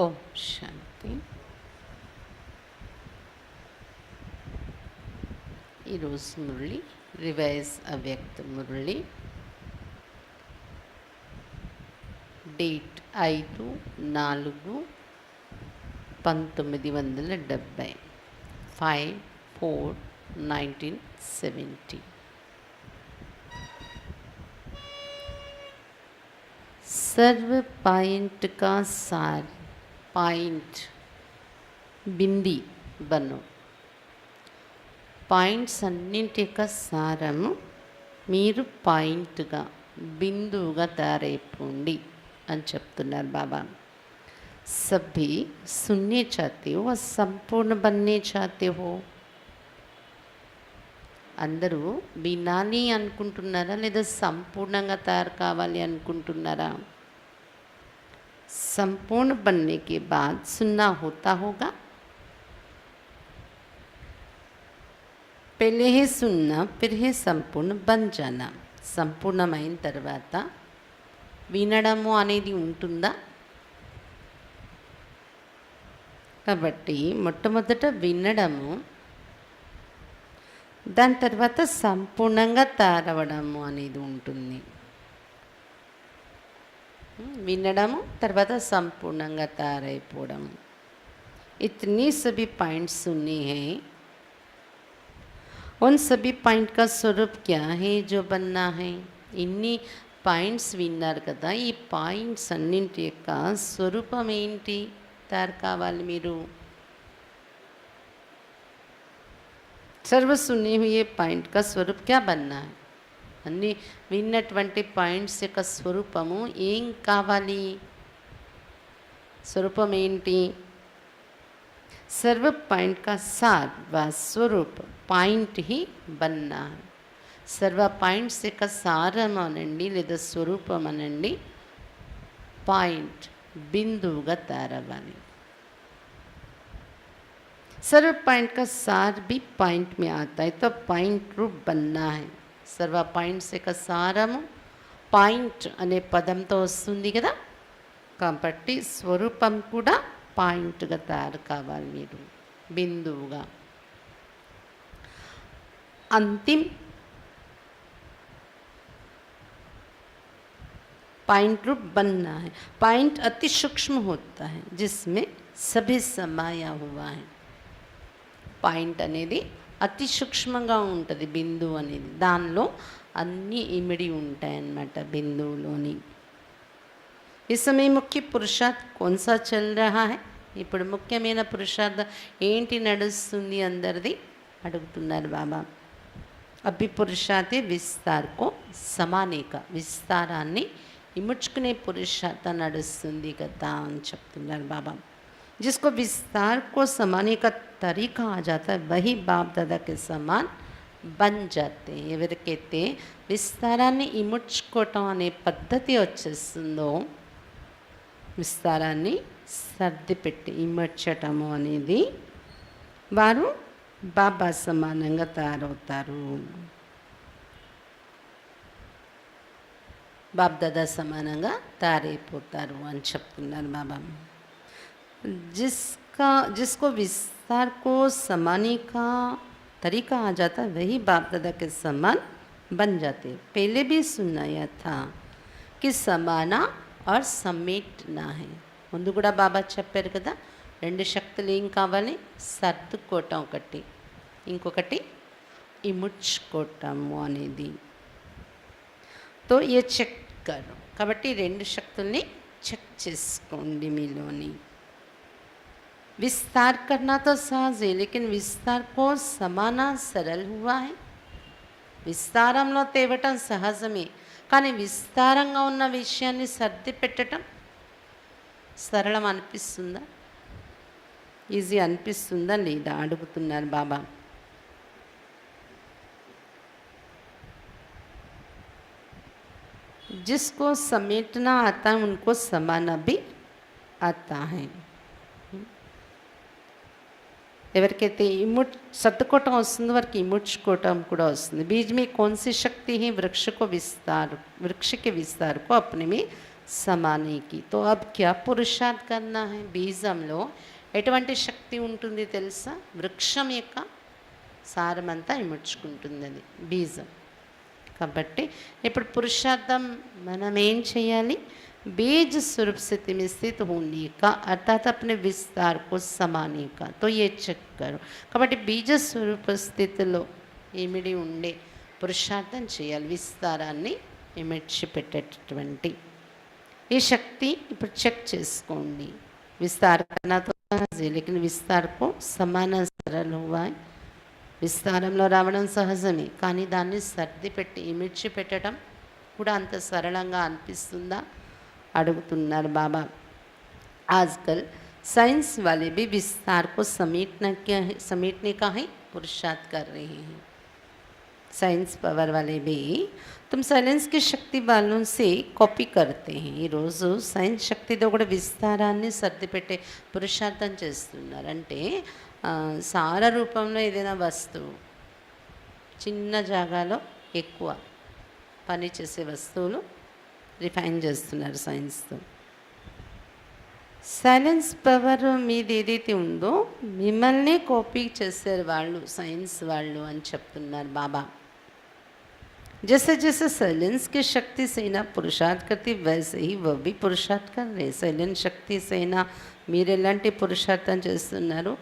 ఓం శాంతి. ఈరోజు మురళి రివైజ్ అవ్యక్త మురళి, డేట్ 5/4/1970, 5/4/1970. सर्व पॉइंट का सार, పాయింట్ బింది బను. పాయింట్స్ అన్నింటి యొక్క సారము మీరు పాయింట్గా బిందువుగా తయారైపోండి అని చెప్తున్నారు బాబా. సభీ సున్నే చాతే హో, సంపూర్ణ బన్నే చాతే హో. అందరూ వినాలి అనుకుంటున్నారా లేదా సంపూర్ణంగా తయారు కావాలి అనుకుంటున్నారా? संपूर्ण बनने के बाद सुनना होता होगा. पहले ही सुनना, फिर ही संपूर्ण बन जाना. సంపూర్ణమైన తర్వాత వినడము అనేది ఉంటుందా? కాబట్టి మొట్టమొదట వినడము, దాని తర్వాత సంపూర్ణంగా తయారవడము అనేది ఉంటుంది. వినడము తర్వాత సంపూర్ణంగా తయారైపోవడం. इतनी सभी पॉइंट्स सुनने हैं. उन सभी पॉइंट का स्वरूप क्या है जो बनना है? ఇన్ని పాయింట్స్ విన్నారు కదా, ఈ పాయింట్స్ అన్నింటి యొక్క స్వరూపం ఏంటి తయారు కావాలి మీరు? सर्व सुने हुए पॉइंट का स्वरूप क्या बनना है? అన్నీ విన్నటువంటి పాయింట్స్ యొక్క స్వరూపము ఏం కావాలి? స్వరూపం ఏంటి? సర్వ పాయింట్ కా సార్ వ స్వరూప్ పాయింట్ హి బన్నా. సర్వ పాయింట్స్ యొక్క సారం అనండి లేదా స్వరూపం అనండి పాయింట్ బిందువుగా తయారవ్వాలి. सर्व पॉइंट का सार भी पॉइंट में आता है, तो पॉइंट रूप बनना है. సర్వ పాయింట్స్ యొక్క సారము పాయింట్ అనే పదంతో వస్తుంది కదా, కాబట్టి స్వరూపం కూడా పాయింట్గా తయారు కావాలి మీరు, బిందువుగా. अंतिम पॉइंट रूप बनना है. पॉइंट अति सूक्ष्म होता है जिसमें सभी समाया हुआ है. పాయింట్ అనేది అతి సూక్ష్మంగా ఉంటుంది, బిందువు అనేది దానిలో అన్నీ ఇమిడి ఉంటాయన్నమాట బిందువులోని. ఈ సమయం ముఖ్య పురుషార్థ్ కొన్సా చల్ రహా హై. ఇప్పుడు ముఖ్యమైన పురుషార్థం ఏంటి నడుస్తుంది అందరిది అడుగుతున్నారు బాబా. అభి పురుషార్థే విస్తార్కో సమానేక, విస్తారాన్ని ఇముడ్చుకునే పురుషార్థం నడుస్తుంది కదా అని చెప్తున్నారు బాబా. जिसको विस्तार को समाने का तरीका आ जाता है वही बाप दादा के समान बन जाते हैं. ఎవరికైతే విస్తారాన్ని ఇముడ్చుకోవటం అనే పద్ధతి వచ్చేస్తుందో, విస్తారాన్ని సర్దిపెట్టి ఇమర్చటము అనేది, వారు బాబా సమానంగా తయారవుతారు, బాప్ దాదా సమానంగా తయారైపోతారు అని చెప్తున్నారు బాబా. जिसको विस्तार को समाने का तरीका आ जाता है वही बाप दादा के समान बन जाते. पहले भी सुनाया था कि समाना और समेटना है. ముందు కూడా బాబా చెప్పారు కదా, రెండు శక్తులు ఏం కావాలి? సర్దుకోవటం ఒకటి, ఇంకొకటి ఇముడ్చుకోవటము అనేది. తో ఏ చెక్ కరు. కాబట్టి రెండు శక్తుల్ని చెక్ చేసుకోండి మీలోని. विस्तार करना तो सहज है, लेकिन विस्तार को समाना सरल हुआ है. విస్తారంలో తేవటం సహజమే, కానీ విస్తారంగా ఉన్న విషయాన్ని సర్ది పెట్టడం సరళం అనిపిస్తుందా? ఈజీ అనిపిస్తుందా లేదా అడుగుతున్నారు బాబా. जिसको समेटना आता है उनको समाना भी आता है. ఎవరికైతే సర్దుకోవటం వస్తుందో వారికి ఇముడ్చుకోవటం కూడా వస్తుంది. बीज में कौन सी शक्ति है? वृक्ष के विस्तार को अपने में समाने की। तो अब क्या पुरुषार्थ करना है? బీజంలో ఎటువంటి శక్తి ఉంటుంది తెలుసా? వృక్షం యొక్క సారమంతా ఇముడ్చుకుంటుంది అది బీజం. కాబట్టి ఇప్పుడు పురుషార్థం మనం ఏం చేయాలి? बीज स्वरूप स्थिति में स्थित होने का अर्थात अपने विस्तार को समाने का। तो ये చెక్ करो కాబట్టి బీజ స్వరూప స్థితిలో ఇమిడి ఉండే పురుషార్థం చేయాలి, విస్తారాన్ని ఇమిడ్చిపెట్టేటటువంటి ఈ శక్తి ఇప్పుడు చెక్ చేసుకోండి. विस्तार करना तो सहज है, लेकिन विस्तार को समान सरल हुआ है. విస్తారంలో రావడం సహజమే, కానీ దాన్ని సర్ది పెట్టి ఇమిడ్చి పెట్టడం కూడా అంత సరళంగా అనిపిస్తుందా అడుగుతున్నారు బాబా. आजकल साइंस वाले भी विस्तार को समेटने का ही पुरुषार्थ कर रहे हैं. साइंस पावर वाले भी तुम साइलेंस की शक्ति वालों से कॉपी करते हैं. ఈరోజు సైన్స్ శక్తితో కూడా విస్తారాన్ని సర్దిపెట్టే పురుషార్థం చేస్తున్నారు. అంటే సార రూపంలో ఏదైనా వస్తువు చిన్న జాగాలో ఎక్కువ పనిచేసే వస్తువులు రిఫైన్ చేస్తున్నారు సైన్స్తో. సైలెన్స్ పవర్ మీది ఏదైతే ఉందో మిమ్మల్ని కాపీ చేశారు వాళ్ళు, సైన్స్ వాళ్ళు అని చెప్తున్నారు బాబా. जैसे जैसे साइलेंस की शक्ति से ना पुरुषार्थ करती वैसे ही वह भी पुरुषार्थ कर रहे. సైలెన్స్ శక్తి సేనా మీరు ఎలాంటి పురుషార్థం చేస్తున్నారు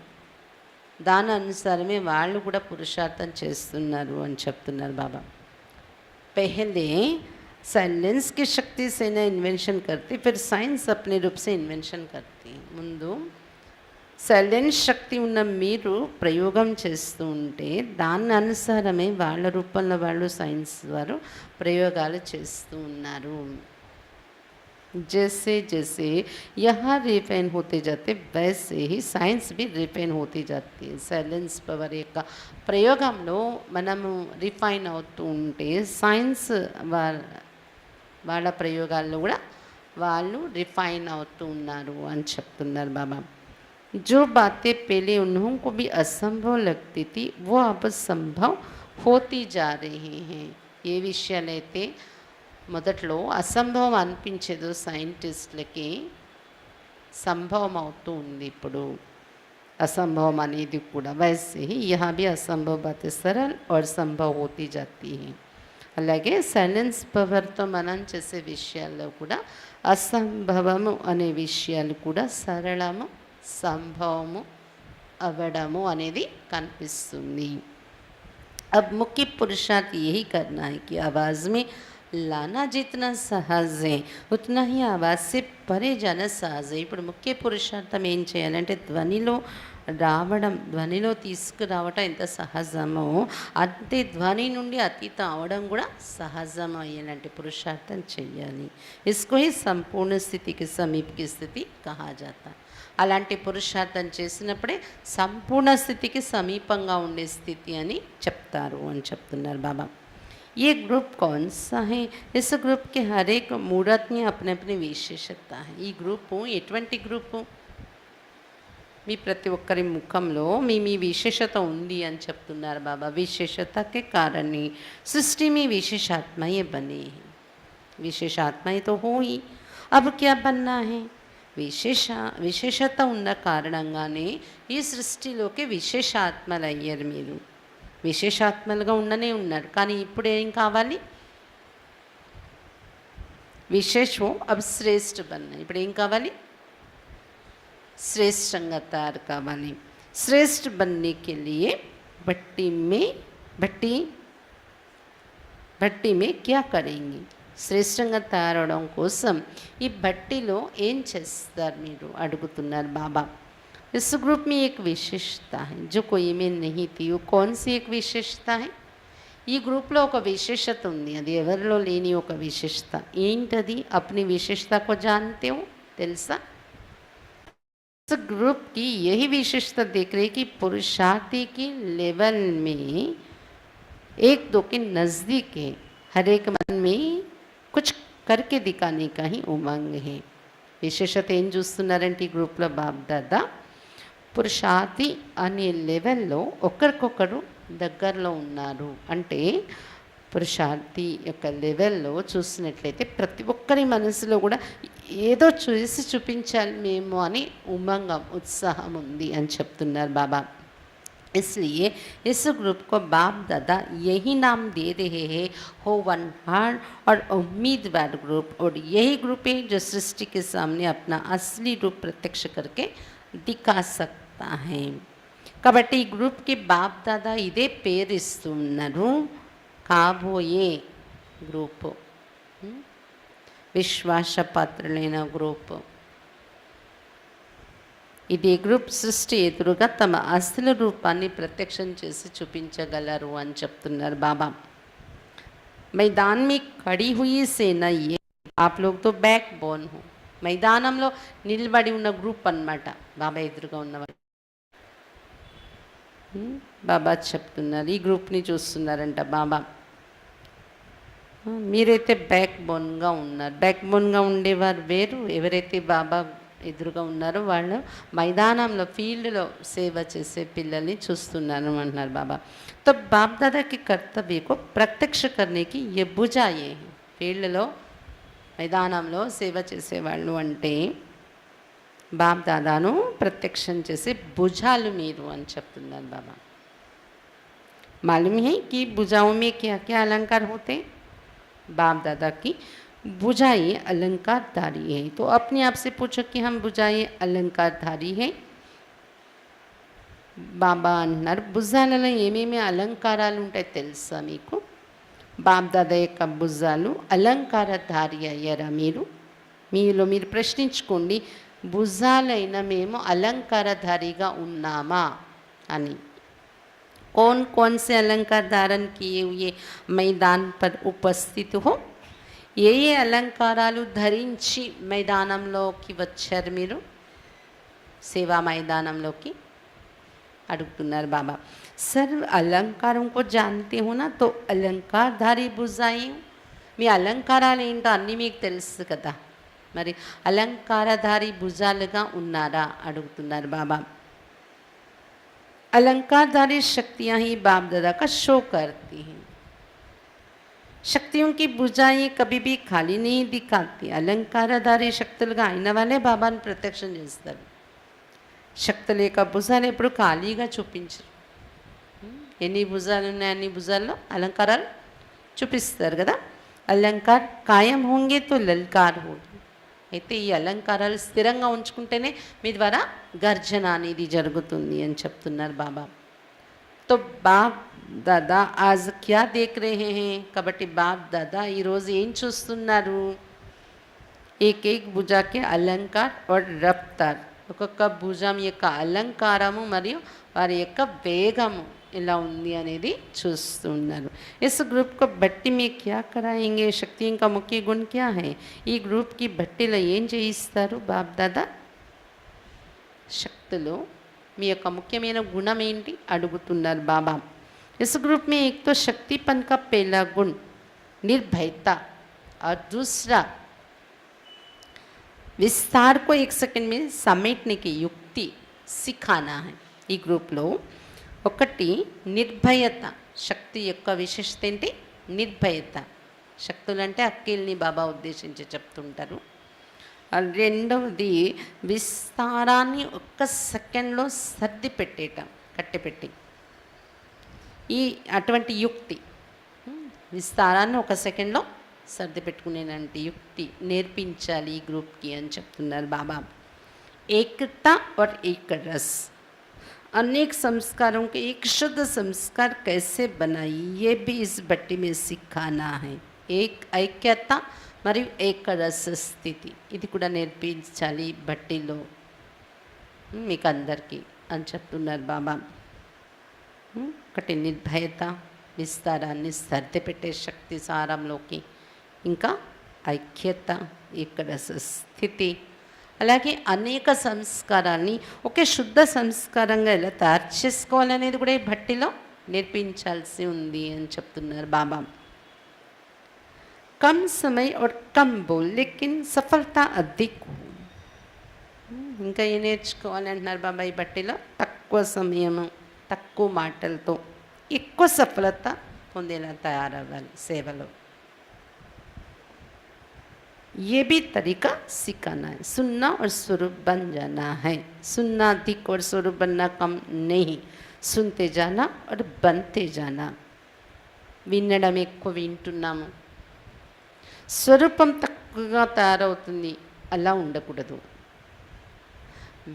దాని అనుసారమే వాళ్ళు కూడా పురుషార్థం చేస్తున్నారు అని చెప్తున్నారు బాబా. पहले साइलेंस की शक्ति से ना इन्वेंशन करती, फिर साइंस अपने रूप से इन्वेंशन करती. ముందు సైలెన్స్ శక్తి ఉన్న మీరు ప్రయోగం చేస్తూ ఉంటే దాని అనుసారమే వాళ్ళ రూపంలో వాళ్ళు సైన్స్ వారు ప్రయోగాలు చేస్తూ ఉన్నారు. जैसे जैसे यहाँ रिफाइन होते जाते वैसे ही साइंस भी रिफाइन होती जाती है. సైలెన్స్ పవర్ యొక్క ప్రయోగంలో మనము రిఫైన్ అవుతూ ఉంటే సైన్స్ వాళ్ళ ప్రయోగాల్లో కూడా వాళ్ళు రిఫైన్ అవుతూ ఉన్నారు అని చెప్తున్నారు బాబా. जो बातें पहले उन्हों को भी असंभव लगती थी वो अब संभव होती जा रही हैं. ఏ విషయాలైతే మొదట్లో అసంభవం అనిపించేదో సైంటిస్టులకి సంభవం అవుతూ ఉంది ఇప్పుడు. असंभव అనేది కూడా वैसे ही यहाँ भी असंभव बातें सरल और संभव होती जाती हैं. అలాగే సైలెన్స్ పవర్తో మనం చేసే విషయాల్లో కూడా అసంభవము అనే విషయాలు కూడా సరళము సంభవము అవ్వడము అనేది కనిపిస్తుంది. अब मुख्य पुरुषार्थ यही करना है कि आवाज़ में लाना जितना सहज है उतना ही आवाज़ से परे जाना सहज है. ఇప్పుడు ముఖ్య పురుషార్థం ఏం చేయాలంటే ధ్వనిలో రావడం, ధ్వనిలో తీసుకురావటం ఎంత సహజమో అంతే ధ్వని నుండి అతీతం అవడం కూడా సహజం అయ్యేలాంటి పురుషార్థం చేయాలి. इसको ही संपूर्ण स्थिति के समीप की स्थिति कहा जाता. అలాంటి పురుషార్థం చేసినప్పుడే సంపూర్ణ స్థితికి సమీపంగా ఉండే స్థితి అని చెప్తారు అని చెప్తున్నారు బాబా. ये ग्रुप कौन सा है? इस ग्रुप के हर एक मूर्त में अपने अपनी विशेषता है. ఈ గ్రూపు ఎటువంటి గ్రూపు? మీ ప్రతి ఒక్కరి ముఖంలో మీ విశేషత ఉంది అని చెప్తున్నారు బాబా. विशेषता के कारण ही सृष्टि में विशेषात्माएं बने हैं. विशेषात्माएं तो हो ही, अब क्या बनना है? విశేషత ఉన్న కారణంగానే ఈ సృష్టిలోకి విశేషాత్మలు అయ్యారు. మీరు విశేషాత్మలుగా ఉండనే ఉన్నారు, కానీ ఇప్పుడు ఏం కావాలి? విశేషం అబ్ శ్రేష్ఠ బన్న. ఇప్పుడు ఏం కావాలి? శ్రేష్టంగా తయారు కావాలి. శ్రేష్ఠ బన్నే కే లియే భట్టి మే క్యా కరేంగి? శ్రేష్టంగా తయారవడం కోసం ఈ భట్టిలో ఏం చేస్తారు మీరు అడుగుతున్నారు బాబా. इस ग्रुप में एक विशेषता है जो कोई में नहीं थी. वो कौन सी एक विशेषता है? ఈ గ్రూప్లో ఒక విశేషత ఉంది, అది ఎవరిలో లేని ఒక విశేషత. ఏంటది? अपनी विशेषता को जानते हो? తెలుసా? इस ग्रुप की यही विशेषता देख रहे कि पुरुषार्थी की लेवल में एक दो के नज़दीक है. हर एक मन में कुछ करके दिखाने का ही उमंग है. విశేషత ఏం చూస్తున్నారంటే ఈ గ్రూప్లో బాబ్ దాదా పురుషార్థి అనే లెవెల్లో ఒకరికొకరు దగ్గరలో ఉన్నారు. అంటే పురుషార్థి యొక్క లెవెల్లో చూసినట్లయితే ప్రతి ఒక్కరి మనసులో కూడా ఏదో చూసి చూపించాలి మేము అని ఉమంగం ఉత్సాహం ఉంది అని చెప్తున్నారు బాబా. इसलिए इस ग्रुप को बाप दादा यही नाम दे रहे हैं, हो वन हार्ट और उम्मीदवार ग्रुप, और यही ग्रुप है जो सृष्टि के सामने अपना असली रूप प्रत्यक्ष करके दिखा सकता है. కాబట్టి ఈ గ్రూప్కి బాప్ దాదా ఇదే పేరు ఇస్తున్నారు, కాబోయే గ్రూపు, విశ్వాసపాత్రులైన గ్రూపు. ఇది గ్రూప్ సృష్టి ఎదురుగా తమ అసలు రూపాన్ని ప్రత్యక్షం చేసి చూపించగలరు అని చెప్తున్నారు బాబా. मैदान में खड़ी हुई सेना ये, आप लोग तो बैक बोन हो. మైదానంలో నిలబడి ఉన్న గ్రూప్ అన్నమాట బాబా ఎదురుగా ఉన్నవారు. బాబా చెప్తున్నారు, ఈ గ్రూప్ని చూస్తున్నారంట బాబా. మీరైతే బ్యాక్ బోన్గా ఉన్నారు. బ్యాక్ బోన్గా ఉండేవారు వేరు, ఎవరైతే బాబా ఎదురుగా ఉన్నారో వాళ్ళు మైదానంలో ఫీల్డ్లో సేవ చేసే పిల్లల్ని చూస్తున్నారు అంటున్నారు బాబా. तो बाप दादा के कर्तव्य को प्रत्यक्ष करने की ये बुझाए. ఫీల్డ్లో మైదానంలో సేవ చేసేవాళ్ళు అంటే బాప్ దాదాను ప్రత్యక్షం చేసే భుజాలు మీరు అని చెప్తున్నారు బాబా. मालूम है कि भुजाओं में क्या क्या अलंकार होते हैं. बाप दादा की बुझाई अलंकारधारी है. तो अपने आप से पूछो कि हम बुझाई अलंकारधारी है. బాబా అన్నారు, భుజాలలో ఏమేమి అలంకారాలు ఉంటాయి తెలుసా మీకు? బాప్ దాదా యొక్క భుజాలు అలంకారధారి అయ్యారా మీరు? మీరు ప్రశ్నించుకోండి, భుజాలైన మేము అలంకారధారిగా ఉన్నామా అని. कौन कौन से अलंकार धारण किए हुए मैदान पर उपस्थित हो. ఏ ఏ అలంకారాలు ధరించి మైదానంలోకి వచ్చారు మీరు, సేవా మైదానంలోకి అడుగుతున్నారు బాబా. సర్వ అలంకారం కో జానతే హో నా, తో అలంకారధారి భుజాయి. మీ అలంకారాలు ఏంటో అన్నీ మీకు తెలుసు కదా, మరి అలంకారధారి భుజాలుగా ఉన్నారా అడుగుతున్నారు బాబా. अलंकारधारी शक्तियाँ ही बाप दादा का शो करती हैं. శక్తిयों की भुजाएं कभी भी खाली नहीं दिखाती. అలంకారధారి శక్తులుగా అయిన వాళ్ళే బాబాను ప్రత్యక్షం చేస్తారు. శక్తుల యొక్క భుజాలు ఎప్పుడు ఖాళీగా చూపించరు. ఎన్ని భుజాలు ఉన్నాయి అన్ని భుజాల్లో అలంకారాలు చూపిస్తారు కదా. అలంకార్ కాయం హోంగే తో లల్కార్ హోంగే. అయితే ఈ అలంకారాలు స్థిరంగా ఉంచుకుంటేనే మీ ద్వారా గర్జన అనేది జరుగుతుంది అని చెప్తున్నారు బాబా. తో బాప్ దాదా ఆజ్ క్యా దేఖ్ రహే హే. కాబట్టి బాప్ దాదా ఈరోజు ఏం చూస్తున్నారు? ఏక్ భుజాకి అలంకార్ और రఫ్తార్. ఒక్కొక్క భుజం యొక్క అలంకారము మరియు వారి యొక్క వేగము ఎలా ఉంది అనేది చూస్తున్నారు. इस ग्रुप को भट्टी में क्या कराएंगे. शक्तियों का मुख्य गुण क्या है. ఈ గ్రూప్కి భట్టీలో ఏం చేయిస్తారు బాప్ దాదా? శక్తులు మీ యొక్క ముఖ్యమైన గుణం ఏంటి అడుగుతున్నారు బాబా. इस ग्रुप में एक तो शक्तिपन का पहला गुण निर्भयता और दूसरा विस्तार को एक सेकंड में समेटने की युक्ति सिखाना है. ఈ గ్రూప్లో ఒకటి నిర్భయత. శక్తి యొక్క విశేషత ఏంటి? నిర్భయత. శక్తులు అంటే అక్కిల్ని బాబా ఉద్దేశించి చెప్తుంటారు. రెండవది విస్తారాన్ని ఒక్క సెకండ్లో సర్ది పెట్టేయటం, కట్టిపెట్టి. ఈ అటువంటి యుక్తి, విస్తారాన్ని ఒక సెకండ్లో సర్ది పెట్టుకునేలాంటి యుక్తి నేర్పించాలి ఈ గ్రూప్కి అని చెప్తున్నారు బాబా. ఏకता और एक रस. अनेक संस्कारों के एक शुद्ध संस्कार कैसे बनाई, ये भी इस भट्टी में सिखाना है. एक ఐక్యత మరియు ఏకరస స్థితి, ఇది కూడా నేర్పించాలి భట్టీలో మీకు అందరికీ అని చెప్తున్నారు బాబా. ఒకటి నిర్భయత, విస్తారాన్ని సర్ది పెట్టే శక్తి సారంలోకి, ఇంకా ఐక్యత, ఏకరస స్థితి, అలాగే అనేక సంస్కారాన్ని ఒకే శుద్ధ సంస్కారంగా ఎలా తయారు చేసుకోవాలనేది కూడా ఈ భట్టిలో నేర్పించాల్సి ఉంది అని చెప్తున్నారు బాబా. కమ్ సమయ और कम बोल लेकिन सफलता अधिक हो. ఇంకా ఏం నేర్చుకోవాలి అంటున్నారు బాబా ఈ భట్టిలో? తక్కువ సమయము, తక్కువ మాటలతో ఎక్కువ సఫలత పొందేలా తయారవ్వాలి సేవలో. ये भी तरीका सिखाना है. सुनना और स्वरूप बन जाना है. सुनना अधिक और स्वरूप बनना कम नहीं. सुनते जाना और बनते जाना. వినడం ఎక్కువ వింటున్నాము, స్వరూపం తక్కువగా తయారవుతుంది, అలా ఉండకూడదు.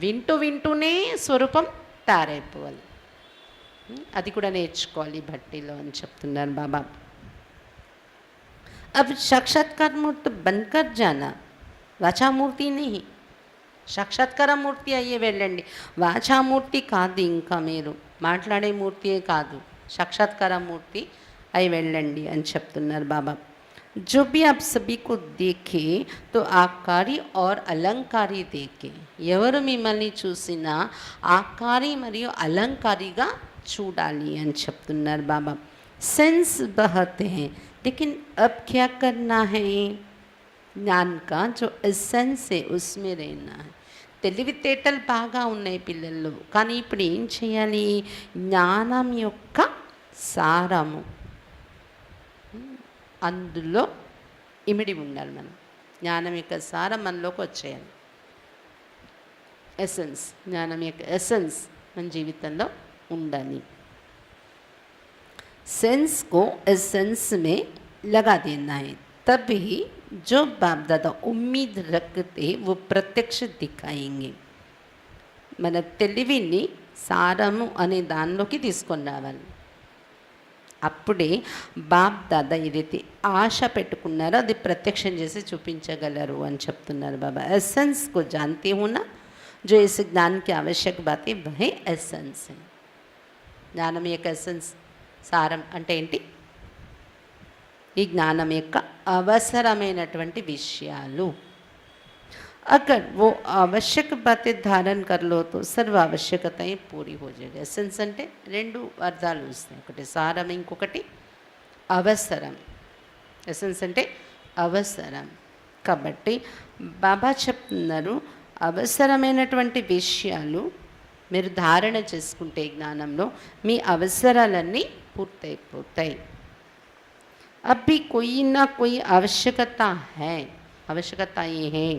వింటూనే స్వరూపం తయారైపోవాలి. అది కూడా నేర్చుకోవాలి భట్టిలో అని చెప్తున్నారు బాబా. अब साक्षात्कार मूर्ति बनकर जाना, వాచామూర్తి नहीं. సాక్షాత్కార మూర్తి అయ్యే వెళ్ళండి, వాచామూర్తి కాదు. ఇంకా మీరు మాట్లాడే మూర్తియే కాదు, సాక్షాత్కార మూర్తి అయి వెళ్ళండి అని చెప్తున్నారు బాబా. जो भी आप सभी को देखे तो आकारी और अलंकारी देखे. ఎవరు మిమ్మల్ని చూసినా ఆకారి మరియు అలంకారిగా చూడాలి అని చెప్తున్నారు బాబా. सेंस बहते हैं लेकिन अब क्या करना है? ज्ञान का जो एसेंस है उसमें रहना है. తెలివితేటలు బాగా ఉన్నాయి పిల్లల్లో, కానీ ఇప్పుడు ఏం చేయాలి? జ్ఞానం యొక్క సారము అందులో ఇమిడి ఉండాలి. మనం జ్ఞానం యొక్క సారం మనలోకి వచ్చేయాలి. ఎసెన్స్, జ్ఞానం యొక్క ఎసెన్స్ మన జీవితంలో ఉండాలి. सेंस को एसेंस में लगा देना है, तभी जो बाप दादा उम्मीद रखते वो प्रत्यक्ष दिखाएंगे. మన తెలివిని సారము అనే దానిలోకి తీసుకొని రావాలి. అప్పుడే బాప్ దాదా ఏదైతే ఆశ పెట్టుకున్నారో అది ప్రత్యక్షం చేసి చూపించగలరు అని చెప్తున్నారు బాబా. एसेंस को जानते हो ना, जो इस ज्ञान की आवश्यक बातें वही एसेंस है. జ్ఞానం యొక్క ఎసెన్స్, సారం అంటే ఏంటి? ఈ జ్ఞానం యొక్క అవసరమైనటువంటి విషయాలు. अगर वो आवश्यक बातें धारण कर लो तो सर्व आवश्यकताएं पूरी हो जाएगी. ఎసెన్స్ అంటే రెండు అర్థాలు వస్తాయి, ఒకటి సారం, ఇంకొకటి అవసరం. ఎసెన్స్ అంటే అవసరం. కాబట్టి బాబా చెప్తున్నారు, అవసరమైనటువంటి విషయాలు మీరు ధారణ చేసుకుంటే జ్ఞానంలో మీ అవసరాలన్నీ పూర్తయిపోతాయి. అभी कोई ना कोई आवश्यकता है, आवश्यकताएं हैं,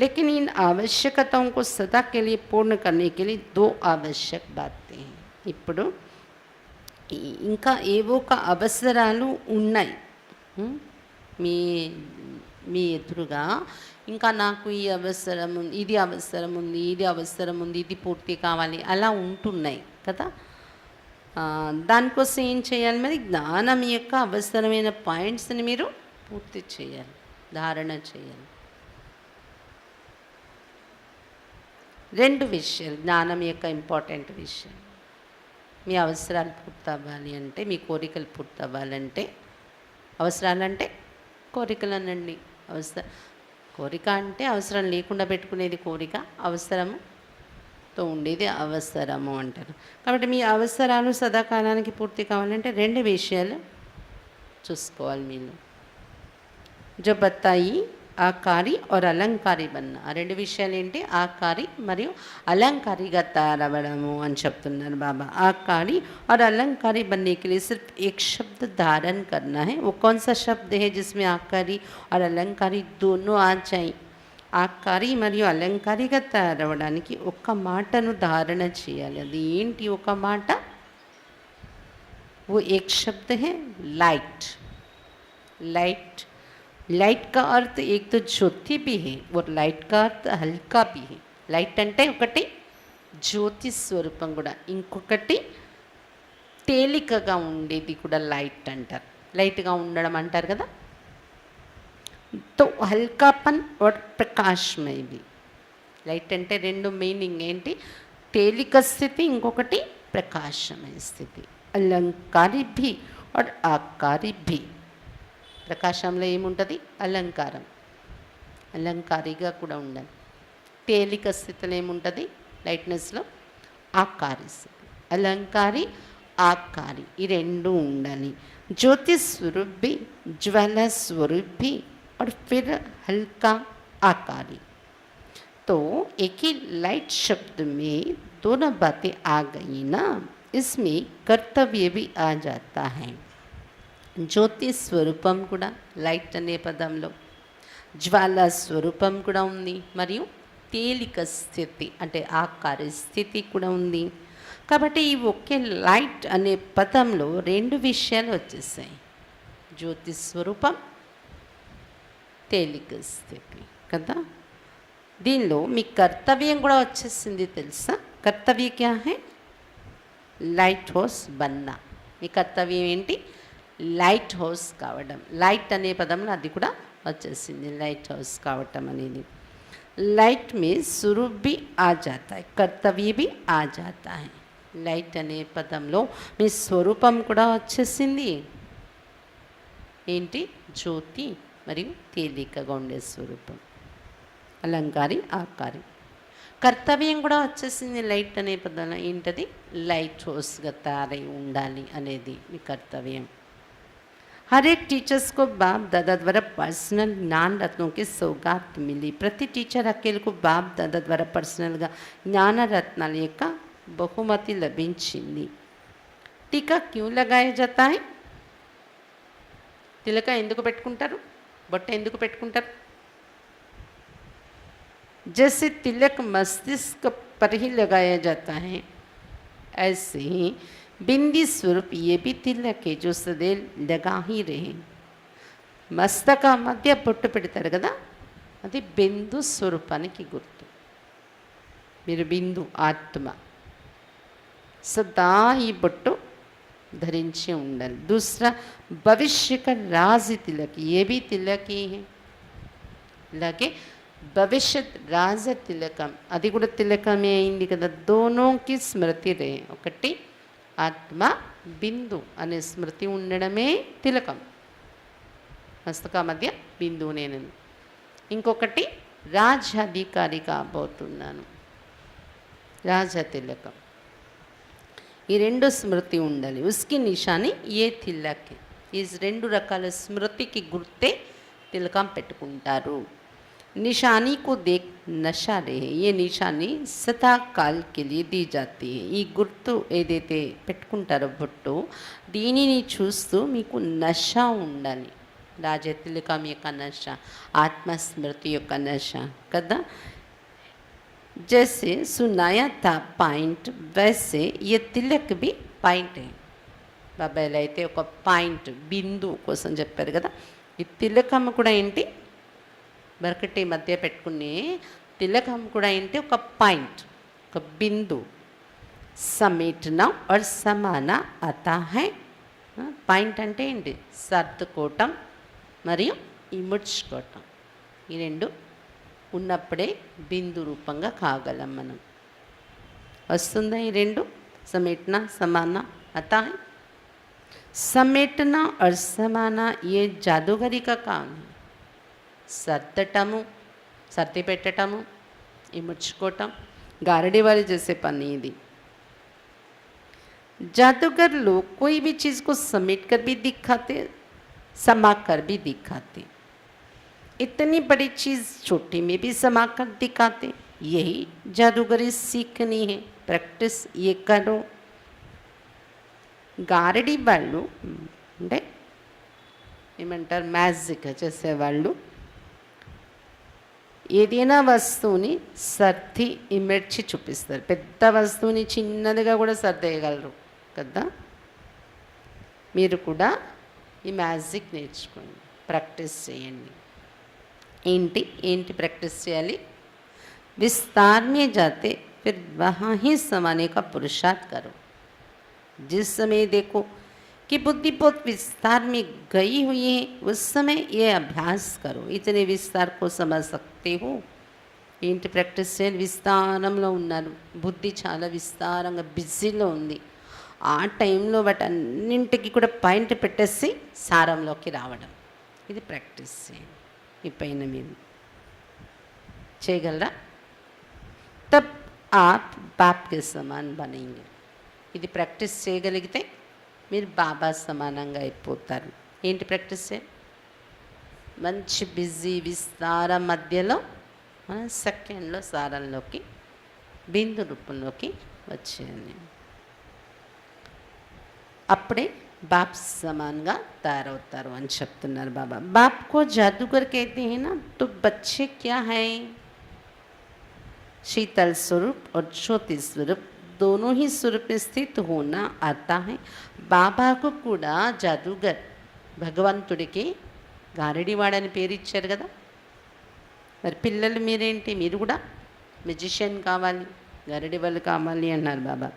लेकिन इन आवश्यकताओं को सदा के लिए पूर्ण करने के लिए दो आवश्यक बातें हैं. ఇప్పుడు ఇంకా ఏవో ఒక అవసరాలు ఉన్నాయి మీ మీ ఎదురుగా. ఇంకా నాకు ఈ అవసరం ఉంది, ఇది అవసరం ఉంది, ఇది అవసరం ఉంది, ఇది పూర్తి కావాలి, అలా ఉంటున్నాయి కదా. దానికోసం ఏం చేయాలి? మరి జ్ఞానం యొక్క అవసరమైన పాయింట్స్ని మీరు పూర్తి చేయాలి, ధారణ చేయాలి. రెండు విషయాలు జ్ఞానం యొక్క ఇంపార్టెంట్ విషయం. మీ అవసరాలు పూర్తవ్వాలి అంటే, మీ కోరికలు పూర్తవ్వాలంటే, అవసరాలంటే కోరికలు అనండి. కోరిక అంటే అవసరం లేకుండా పెట్టుకునేది కోరిక, అవసరముతో ఉండేది అవసరము అంటారు. కాబట్టి మీ అవసరాలు సదాకాలానికి పూర్తి కావాలంటే రెండు విషయాలు చూసుకోవాలి మీరు. జో బత్తాయి ఆకారి और అలంకారి బన్న. ఆ రెండు విషయాలు ఏంటి? ఆకారి మరియు అలంకారిగా తయారవ్వడము అని చెప్తున్నారు బాబా. ఆకారి और अलंकारी बनने के लिए सिर्फ एक शब्द धारण करना है. वो कौन सा शब्द है जिसमें आकारी और अलंकारी दोनों आ जाए? ఆకారి మరియు అలంకారిగా తయారవడానికి ఒక్క మాటను ధారణ చేయాలి. అది ఏంటి ఒక మాట? वो एक शब्द है लाइट. लाइट, लाइट का अर्थ एक तो ज्योति भी है और लाइट का अर्थ हल्का भी है. लाइट అంటే ఒకటి జ్యోతి స్వరూపం కూడా, ఇంకొకటి తేలికగా ఉండేది కూడా లైట్ అంటారు. లైట్గా ఉండడం అంటారు కదా. तो हल्कापन और प्रकाशमय भी. లైట్ అంటే రెండు మీనింగ్ ఏంటి? తేలిక స్థితి, ఇంకొకటి ప్రకాశమయ స్థితి. అలంకారి भी और आकारी भी. ప్రకాశంలో ఏముంటుంది? అలంకారం, అలంకారిగా కూడా ఉండాలి. తేలిక స్థితిలో ఏముంటుంది? లైట్నెస్లో ఆకారి స్థితి. అలంకారి, ఆకారి, ఈ రెండు ఉండాలి. జ్యోతి స్వరూప్ भी, ज्वाला स्वरूप भी और फिर हल्का आकारी. तो एक ही लाइट शब्द में दोनों बातें आ गई ना, इसमें कर्तव्य भी आ जाता है. జ్యోతి స్వరూపం కూడా లైట్ అనే పదంలో, జ్వాల స్వరూపం కూడా ఉంది, మరియు తేలిక స్థితి అంటే ఆకార స్థితి కూడా ఉంది. కాబట్టి ఈ ఒకే లైట్ అనే పదంలో రెండు విషయాలు వచ్చేసాయి, జ్యోతి స్వరూపం, తేలిక స్థితి కదా. దీనిలో మీ కర్తవ్యం కూడా వచ్చేసింది తెలుసా. కర్తవ్య క్యా హై? లైట్ హౌస్ బన్నా. మీ కర్తవ్యం ఏంటి? లైట్ హౌస్ కావడం. లైట్ అనే పదంలో అది కూడా వచ్చేసింది, లైట్ హౌస్ కావటం అనేది. లైట్ మీ స్వరూప్ भी आ जाता है, कर्तव्य भी आ जाता है. లైట్ అనే పదంలో మీ స్వరూపం కూడా వచ్చేసింది. ఏంటి? జ్యోతి మరియు తేలికగా ఉండే స్వరూపం, అలంకారి ఆకారి. కర్తవ్యం కూడా వచ్చేసింది లైట్ అనే పదంలో. ఏంటది? లైట్ హౌస్గా తయారై ఉండాలి అనేది మీ కర్తవ్యం. हर एक टीचर्स को बाप दादा द्वारा पर्सनल ज्ञान रत्नों की सौगात मिली. प्रति टीचर अकेले को बाप दादा द्वारा पर्सनల్గా జ్ఞాన రత్నాల యొక్క బహుమతి లభించింది. టీకా క్యూ లగాయా జాతా హై? తిలక ఎందుకు పెట్టుకుంటారు? బొట్ట ఎందుకు పెట్టుకుంటారు? जैसे तिलक मस्तिष्क पर ही लगाया जाता है, ऐसे ही बिंदी स्वरूप ये भी तिलक है जो सदैव लगा ही रहे. మస్తక మధ్య బొట్టు పెడతారు కదా, అది బిందు స్వరూపానికి గుర్తు. మీరు బిందు ఆత్మ, సదా ఈ బొట్టు ధరించి ఉండాలి. दूसरा भविष्य का राज तिलक, ये भी तिलक ही है. అలాగే భవిష్యత్ రాజ తిలకం, అది కూడా తిలకమే అయింది కదా. దోనోకి స్మృతి రే, ఒకటి ఆత్మ బిందు అనే స్మృతి ఉండడమే తిలకం. మస్తక మధ్య బిందువు నేను. ఇంకొకటి రాజ్యాధికారి కాబోతున్నాను, రాజ తిలకం. ఈ రెండు స్మృతి ఉండాలి. ఉస్కి నిషాని ఏ తిలక్. ఈ రెండు రకాల స్మృతికి గుర్తే తిలకం పెట్టుకుంటారు. निशानी को देख नशा रहे, ये निशानी सदा काल के लिए दी जाती है. ఈ గుర్తు ఏదైతే పెట్టుకుంటారో బొట్టు, దీనిని చూస్తూ మీకు నష ఉండాలి. రాజతిలకం యొక్క నష, ఆత్మస్మృతి యొక్క నష కదా. जैसे सुनाया था पॉइंट, वैसे ये तिलक भी पॉइंट है. బాబాయ్లు అయితే ఒక పాయింట్ బిందు కోసం చెప్పారు కదా. ఈ తిలకం కూడా ఏంటి? బరకటి మధ్య పెట్టుకునే తిలకం కూడా ఏంటి? ఒక పాయింట్, ఒక బిందు. సमेटना और समाना आता है. పాయింట్ అంటే ఏంటి? సర్దుకోవటం మరియు ఇముడ్చుకోవటం. ఈ రెండు ఉన్నప్పుడే బిందు రూపంగా కాగలం మనం. వస్తుందా ఈ రెండు? समेटना समाना आता है. समेटना और समाना ये जादूगरी का काम है. సర్దటము, సర్ది పెట్టటము, ఇముడ్చుకోవటం गारडी वाले जैसे पनी दी. जादूगर लोग कोई भी चीज़ को समेट कर भी दिखाते, समा कर भी दिखाते. इतनी बड़ी चीज़ छोटी में भी समा कर दिखाते. यही जादूगरी सीखनी है. प्रैक्टिस ये करो. गारडी వాళ్ళు అంటే ఏమంటారు, మ్యాజిక్ చేసేవాళ్ళు ఏదైనా వస్తువుని సర్ది ఇమిడ్చి చూపిస్తారు. పెద్ద వస్తువుని చిన్నదిగా కూడా సర్దేయగలరు కదా. మీరు కూడా ఈ మ్యాజిక్ నేర్చుకోండి, ప్రాక్టీస్ చేయండి. ఏంటి ఏంటి ప్రాక్టీస్ చేయాలి? विस्तार में जाते फिर वहाँ ही समाने का पुरुषार्थ करो. जिस समय देखो कि बुद्धि बहुत विस्तार में गई हुई है, उस समय ये अभ्यास करो. इतने विस्तार को समझ सकते हो. ఏంటి ప్రాక్టీస్ చేయాలి? విస్తారంలో ఉన్నారు, బుద్ధి చాలా విస్తారంగా బిజీలో ఉంది. ఆ టైంలో వాటన్నింటికి కూడా పాయింట్ పెట్టేసి సారంలోకి రావడం, ఇది ప్రాక్టీస్ చేయండి. ఈ పైన మీరు చేయగలరా? तब आप बाप के समान बनेंगे. ఇది ప్రాక్టీస్ చేయగలిగితే మీరు బాబా సమానంగా అయిపోతారు. ఏంటి ప్రాక్టీస్ చేయాలి? మంచి బిజీ విస్తార మధ్యలో మన సెకండ్లో సారంలోకి బిందు రూపంలోకి వచ్చేయండి. అప్పుడే బాప్ సమాన్గా తయారవుతారు అని చెప్తున్నారు బాబా. బాప్ కో జాదూగర్ कहते हैं ना, तो बच्चे क्या है, शीतल स्वरूप और ज्योति स्वरूप दोनों ही स्वरूप में स्थित होना आता है. బాబాకు కూడా జాదూగర్, భగవంతుడికి గారడివాడని పేరు ఇచ్చారు కదా. మరి పిల్లలు మీరేంటి, మీరు కూడా మెజిషియన్ కావాలి, గరడి వాళ్ళు కావాలి అన్నారు బాబా.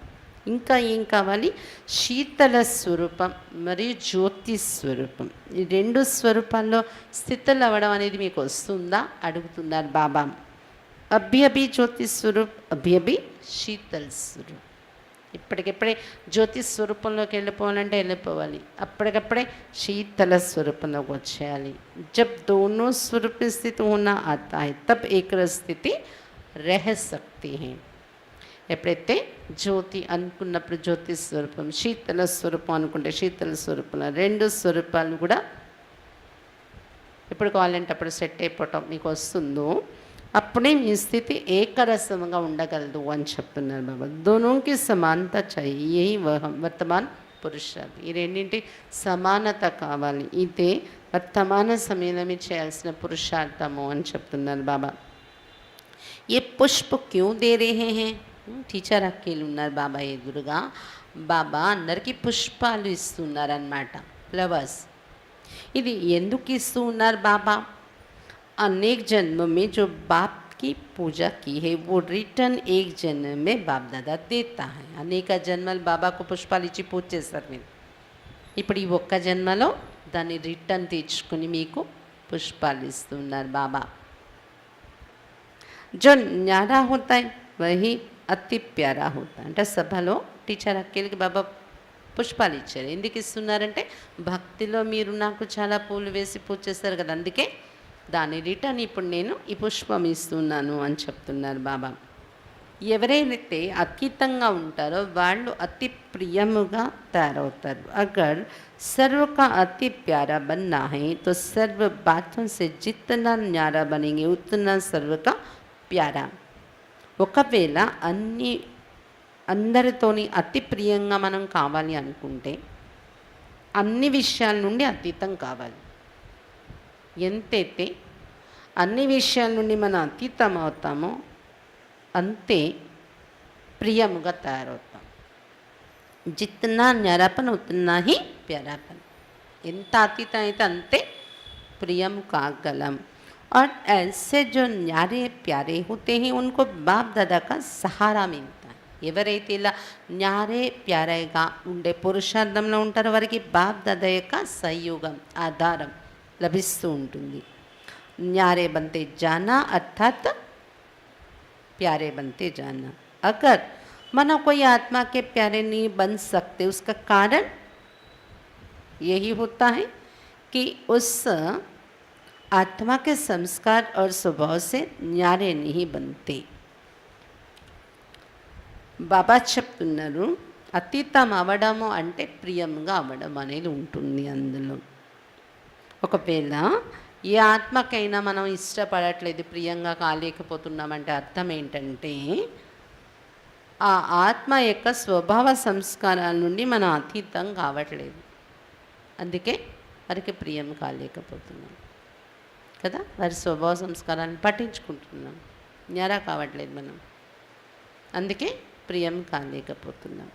ఇంకా ఏం కావాలి, శీతల స్వరూపం మరియు జ్యోతి స్వరూపం. ఈ రెండు స్వరూపాల్లో స్థితులు అవ్వడం అనేది మీకు వస్తుందా అడుగుతున్నారు బాబా. అభి అభి జ్యోతి స్వరూప్, అభి అభి శీతల్ స్వరూప్. ఇప్పటికప్పుడే జ్యోతి స్వరూపంలోకి వెళ్ళిపోవాలంటే వెళ్ళిపోవాలి, అప్పటికప్పుడే శీతల స్వరూపంలోకి వచ్చేయాలి. జబ్ దోనో స్వరూప్ స్థితి होना आता है तब एक स्थिति रह सकती है. ఎప్పుడైతే జ్యోతి అనుకున్నప్పుడు జ్యోతి స్వరూపం, శీతల స్వరూపం అనుకుంటే శీతల స్వరూపం, రెండు స్వరూపాలు కూడా ఎప్పుడు కావాలంటే అప్పుడు సెట్ అయిపోవటం మీకు వస్తుందో అప్పుడే మీ స్థితి ఏకరసంగా ఉండగలదు అని చెప్తున్నారు బాబా. దోనోకి సమానత चाहिए వర్తమాన్ పురుషార్థి. ఈ రెండింటి సమానత కావాలి, ఇదే వర్తమాన సమయంలో మీరు చేయాల్సిన పురుషార్థము అని చెప్తున్నారు బాబా. ఏ పుష్ప క్యూ దే రహే హే, టీచర్ అక్కలు ఉన్నారు బాబా ఎదురుగా. బాబా అందరికీ పుష్పాలు ఇస్తున్నారన్నమాట, ఫ్లవర్స్. ఇది ఎందుకు ఇస్తూ ఉన్నారు బాబా, अनेक जन्मों में जो बाप की पूजा की है वो रिटर्न एक जन्म में बाप दादा देता है. అనేక జన్మలు బాబాకు పుష్పాలు ఇచ్చి పూజ చేస్తారు మీరు. ఇప్పుడు ఈ ఒక్క జన్మలో దాన్ని రిటర్న్ తెచ్చుకొని మీకు పుష్పాలు ఇస్తున్నారు బాబా. जो न्यारा होता है वही అతి ప్యారా होता है. అంటే సభలో టీచర్ అక్కలకి బాబా పుష్పాలు ఇచ్చారు. ఎందుకు ఇస్తున్నారంటే భక్తిలో మీరు నాకు చాలా పూలు వేసి పూజ చేస్తారు కదా, అందుకే దాని రిటర్న్ ఇప్పుడు నేను ఈ పుష్పం ఇస్తున్నాను అని చెప్తున్నారు బాబా. ఎవరైతే అతీతంగా ఉంటారో వాళ్ళు అతి ప్రియముగా తయారవుతారు. అగర్ सर्व का अति प्यारा बनना है तो सर्व बातों से जितना न्यारा बनेंगे उतना सर्व का प्यारा. ఒకవేళ అందరితోని అతి ప్రియంగా మనం కావాలి అనుకుంటే అన్ని విషయాల నుండి అతీతం కావాలి. ఎంతైతే అన్ని విషయాల నుండి మనం అతీతం అవుతామో అంతే ప్రియముగా తయారవుతాం. జిత్నా న్యారాపన్ ఉतना ही ప్యారాపన్. ఎంత అతీతం అయితే అంతే ప్రియము కాగలం. और ऐसे जो न्यारे प्यारे होते हैं उनको बाप दादा का सहारा मिलता है. ఎవరైతే ఇలా న్యారే ప్యారేగా ఉండే పురుషార్థంలో ఉంటారో వారికి బాప్ దాదా యొక్క సహయోగం, ఆధారం లభిస్తూ ఉంటుంది. न्यारे बनते जाना अर्थात प्यारे बनते जाना. अगर मन कोई आत्मा के प्यारे नहीं बन सकते उसका कारण यही होता है कि उस आत्मा के संस्कार और स्वभाव से न्यारे नहीं बनते. బాబా చెప్తున్నారు అతీతం అవ్వడము అంటే ప్రియంగా అవ్వడం అనేది ఉంటుంది అందులో. ఒకవేళ ఏ ఆత్మకైనా మనం ఇష్టపడట్లేదు, ప్రియంగా కాలేకపోతున్నామంటే అర్థం ఏంటంటే ఆ ఆత్మ యొక్క స్వభావ సంస్కారాల నుండి మనం అతీతం కావట్లేదు, అందుకే వారికి ప్రియం కాలేకపోతున్నాం కదా. వారి స్వభావ సంస్కారాన్ని పట్టించుకుంటున్నాం, న్యారా కావట్లేదు మనం, అందుకే ప్రియం కాలేకపోతున్నాం.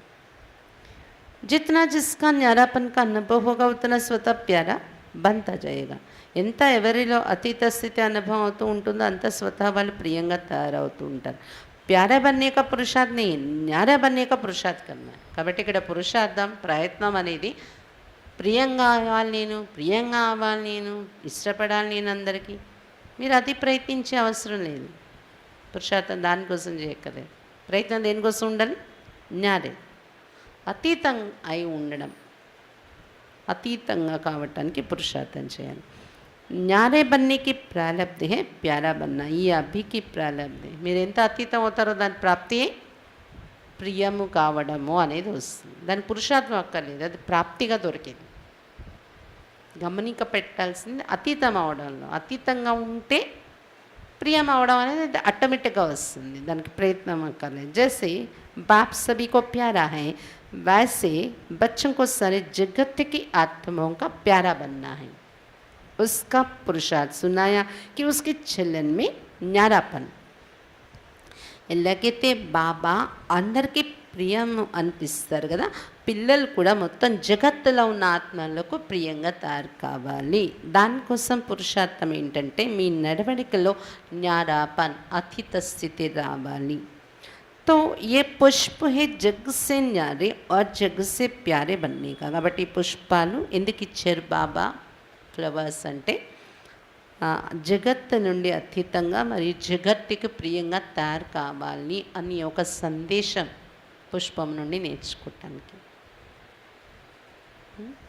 जितना जिसका न्यारापन का अनुभव होगा उतना स्वतः प्यारा बनता जाएगा. ఎంత ఎవరిలో అతీత స్థితి అనుభవం అవుతూ ఉంటుందో అంత స్వతः వాళ్ళు ప్రియంగా తయారవుతూ ఉంటారు. ప్యారా బన్నే కా పురుషార్థ్ నీ న్యారా బన్నే కా పురుషార్థ్ కన్నా. కాబట్టి ఇక్కడ పురుషార్థం, ప్రయత్నం అనేది ప్రియంగా అవ్వాలి, నేను ప్రియంగా అవ్వాలి, నేను ఇష్టపడాలి, నేను అందరికీ. మీరు అతి ప్రయత్నించే అవసరం లేదు. పురుషార్థం దానికోసం చేయక్కర్లేదు. ప్రయత్నం దేనికోసం ఉండాలి, న్యారే అతీతం అయి ఉండడం, అతీతంగా కావటానికి పురుషార్థం చేయాలి. న్యారే బన్నీకి ప్రాలబ్ధి హే ప్యారా బన్నా, ఈ అభికి ప్రాలబ్ధి. మీరు ఎంత అతీతం అవుతారో దాని ప్రాప్తి ప్రియము కావడము అనేది వస్తుంది. దాని పురుషార్థం అక్కర్లేదు, అది ప్రాప్తిగా దొరికేది. గమనిక పెట్టాల్సింది అతీతం అవడంలో. అతీతంగా ఉంటే ప్రియం అవడం అనేది ఆటోమేటిక్గా వస్తుంది, దానికి ప్రయత్నం అక్కర్లేదు. జैसे बाप सभी को प्यारा है वैसे बच्चों को सारे जगत की आत्माओं का प्यारा बनना है। उसका पुरुषार्थ सुनाया कि उसके चलन में न्यारापन ఎలాగైతే బాబా అందరికీ ప్రియం అనిపిస్తారు కదా, పిల్లలు కూడా మొత్తం జగత్తులో ఉన్న ఆత్మలకు ప్రియంగా తయారు కావాలి. దానికోసం పురుషార్థం ఏంటంటే మీ నడవడికలో న్యారాపన్ అతీత స్థితి రావాలి. तो ये पुष्प है जग से न्यारे और जग से प्यारे बनने का. కాబట్టి పుష్పాలు ఎందుకు ఇచ్చారు బాబా? ఫ్లవర్స్ అంటే జగత్తు నుండి అతీతంగా మరియు జగత్తుకి ప్రియంగా తయారు కావాలి అని ఒక సందేశం పుష్పం నుండి నేర్చుకోవటానికి.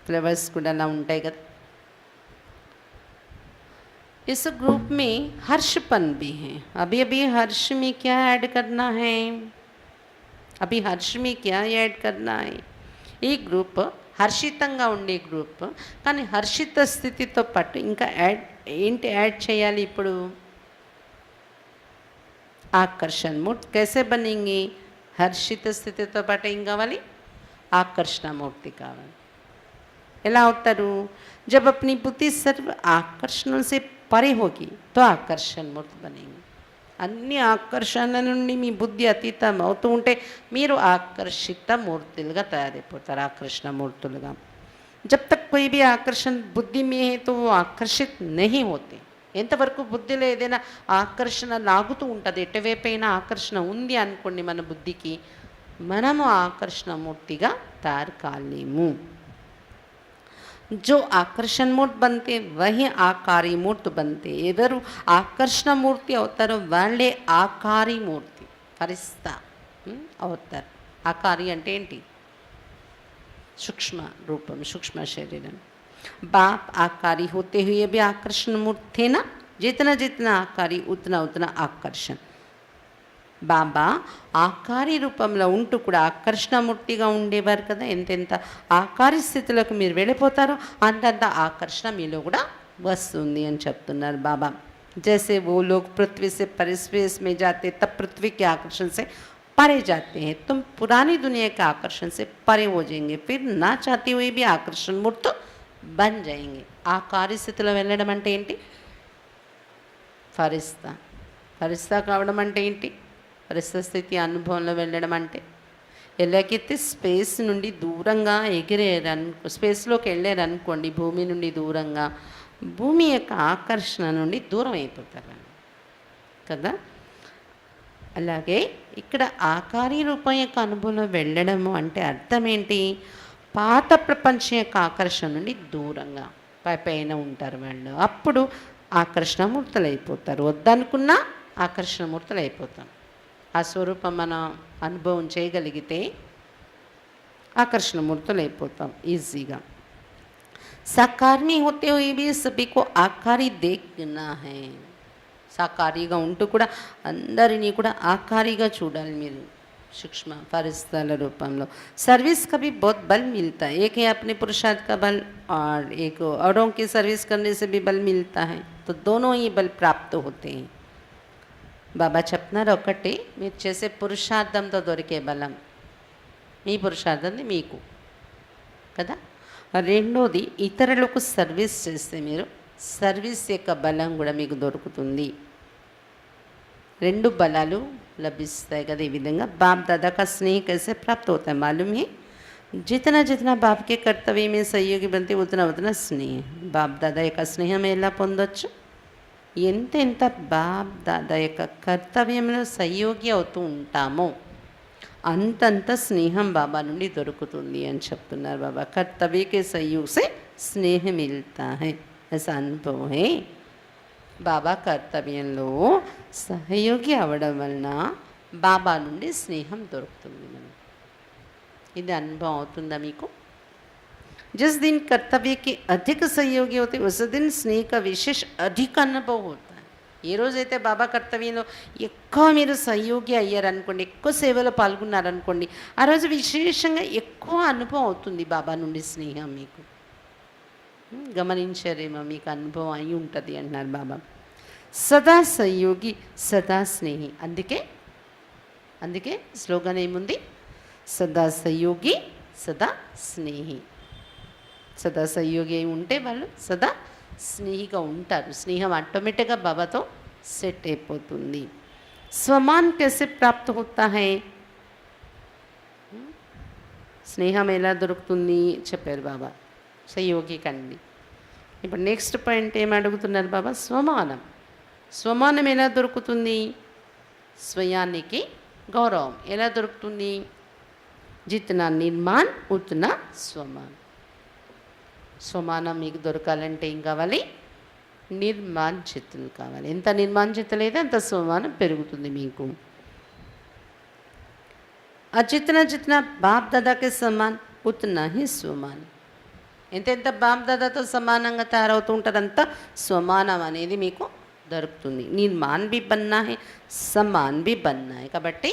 ఫ్లవర్స్ కూడా అలా ఉంటాయి కదా. इस ग्रुप में हर्षपन भी है. अभी अभी हर्ष में क्या ऐड करना है? अभी हर्ष में क्या ऐड करना है? ఈ గ్రూప్ హర్షితంగా ఉండే గ్రూప్, కానీ హర్షిత స్థితితో పాటు ఇంకా ఏంటి యాడ్ చేయాలి ఇప్పుడు? ఆకర్షణ మూర్తి. कैसे बनेंगे? హర్షిత స్థితితో పాటు ఏం కావాలి? ఆకర్షణ మూర్తి కావాలి. ఎలా అవుతారు? जब अपनी बुद्धि सर्व आकर्षणों से परे होगी तो ఆకర్షణ మూర్తి बनेंगे. అన్ని ఆకర్షణ నుండి మీ బుద్ధి అతీతం అవుతూ ఉంటే మీరు ఆకర్షిత మూర్తులుగా తయారైపోతారు, ఆకర్షణ మూర్తులుగా. जब तक कोई भी आकर्षण बुद्धि में है तो वो आकर्षित नहीं होते. ఎంతవరకు బుద్ధిలో ఏదైనా ఆకర్షణ లాగుతూ ఉంటుంది, ఎటువైపైనా ఆకర్షణ ఉంది అనుకోండి మన బుద్ధికి, మనము ఆకర్షణ మూర్తిగా తయారు కాలేము. जो आकर्षण मूर्त बनते वही आकारी मूर्त बनते. ఎవరు ఆకర్షణ మూర్తి అవుతారో వాళ్ళే ఆకారి మూర్తి, ఫరిస్తా అవుతారు. ఆకారి అంటే ఏంటి? सूक्ष्म रूपम, सूक्ष्म शरीरम. बाप आकारी होते हुए भी आकर्षण मूर्त थे ना. जितना जितना आकारी उतना उतना आकर्षण. బాబా ఆకారి రూపంలో ఉంటూ కూడా ఆకర్షణమూర్తిగా ఉండేవారు కదా. ఎంతెంత ఆకారి స్థితిలోకి మీరు వెళ్ళిపోతారో అంతంత ఆకర్షణ మీలో కూడా వస్తుంది అని చెప్తున్నారు బాబా. जैसे वो लोग पृथ्वी से परिस्पेस में जाते तब पृथ्वी के आकर्षण से परे जाते हैं, तुम पुरानी दुनिया के आकर्षण से परे हो जाएंगे, फिर ना चाहते हुए भी आकर्षण मूर्त बन जाएंगे. ఆకారి స్థితిలో వెళ్ళడం అంటే ఏంటి? ఫరిస్తా. ఫరిస్తా కావడం అంటే ఏంటి? పరిస్థితి అనుభవంలో వెళ్ళడం అంటే ఎలాగైతే స్పేస్ నుండి దూరంగా ఎగిరేరనుకో, స్పేస్లోకి వెళ్ళారనుకోండి, భూమి నుండి దూరంగా, భూమి యొక్క ఆకర్షణ నుండి దూరం అయిపోతారు కదా. అలాగే ఇక్కడ ఆకారీ రూపం యొక్క అనుభవంలో వెళ్ళడము అంటే అర్థం ఏంటి? పాత ప్రపంచం యొక్క ఆకర్షణ నుండి దూరంగా పైన ఉంటారు వాళ్ళు. అప్పుడు ఆకర్షణమూర్తులు అయిపోతారు. వద్దనుకున్నా ఆకర్షణమూర్తులు అయిపోతాం. ఆ స్వరూపం మనం అనుభవం చేయగలిగితే ఆకర్షణమూర్తులు అయిపోతాం ఈజీగా. साकार में होते हुए भी सभी को आकारी देखना है. సాకారిగా ఉంటూ కూడా అందరినీ కూడా ఆకారిగా చూడాలి మీరు सूक्ष्म फरिश्ताల రూపంలో. सर्विस का भी बहुत बल मिलता है. एक है अपने पुरुषार्थ का बल और एक औरों की सर्विस करने से भी बल मिलता है. तो दोनों ही बल प्राप्त होते हैं. బాబా చెప్తున్నారు, ఒకటి మీరు చేసే పురుషార్థంతో దొరికే బలం, మీ పురుషార్థంది మీకు కదా. రెండోది ఇతరులకు సర్వీస్ చేస్తే మీరు సర్వీస్ యొక్క బలం కూడా మీకు దొరుకుతుంది. రెండు బలాలు లభిస్తాయి కదా. ఈ విధంగా బాప్ दादा का स्नेह कैसे प्राप्त होता है मालूम है? जितना जितना बाप के कर्तव्य में सहयोगी बनते उतना उतना स्नेह. बाप दादा యొక్క స్నేహం ఎలా పొందొచ్చు? ఎంత ఎంత బాప్ దాదా యొక్క కర్తవ్యంలో సహయోగి అవుతూ ఉంటామో అంతంత స్నేహం బాబా నుండి దొరుకుతుంది అని చెప్తున్నారు బాబా. కర్తవ్య के सहयोग से स्नेह मिलता है, ऐसा अनुभव है. బాబా కర్తవ్యంలో సహయోగి అవ్వడం వలన బాబా నుండి స్నేహం దొరుకుతుంది మనకు. ఇది అనుభవం అవుతుందా మీకు? जिस दिन कर्तव्य के अधिक सहयोगी होते उस दिन स्नेह का विशेष अधिक अनुभव होता है. ఏ రోజైతే బాబా కర్తవ్యంలో ఎక్కువ మీరు సహయోగి అయ్యారనుకోండి, ఎక్కువ సేవలో పాల్గొన్నారనుకోండి, ఆ రోజు విశేషంగా ఎక్కువ అనుభవం అవుతుంది బాబా నుండి స్నేహం మీకు. గమనించారేమో, మీకు అనుభవం అయి ఉంటుంది అంటున్నారు బాబా. సదా సహయోగి సదా స్నేహి. అందుకే స్లోగన్ ఏముంది? సదా సహయోగి సదా స్నేహి. సదా సహయోగి అయి ఉంటే వాళ్ళు సదా స్నేహిగా ఉంటారు. స్నేహం ఆటోమేటిక్గా బాబాతో సెట్ అయిపోతుంది. స్వమాన్ कैसे प्राप्त होता है? స్నేహం ఎలా దొరుకుతుంది చెప్పారు బాబా. సహయోగి కండి. ఇప్పుడు నెక్స్ట్ పాయింట్ ఏం అడుగుతున్నారు బాబా? స్వమానం. స్వమానం ఎలా దొరుకుతుంది? స్వయానికి గౌరవం ఎలా దొరుకుతుంది? జిత్నా నిర్మాణ్ ఉత్నా స్వమాన్. స్వమానం మీకు దొరకాలంటే ఏం కావాలి? నిర్మాణచిత్తులు కావాలి. ఎంత నిర్మాణచిత్తులు అయితే అంత స్వమానం పెరుగుతుంది మీకు. जितना जितना बाप दादा के समान उतना ही స్వమాన్. ఎంతెంత బాప్ దాదాతో సమానంగా తయారవుతూ ఉంటారంత స్వమానం అనేది మీకు దొరుకుతుంది. నిర్మాణ్ బి బన్నా హై, సమాన్ బి బన్నా హై. కాబట్టి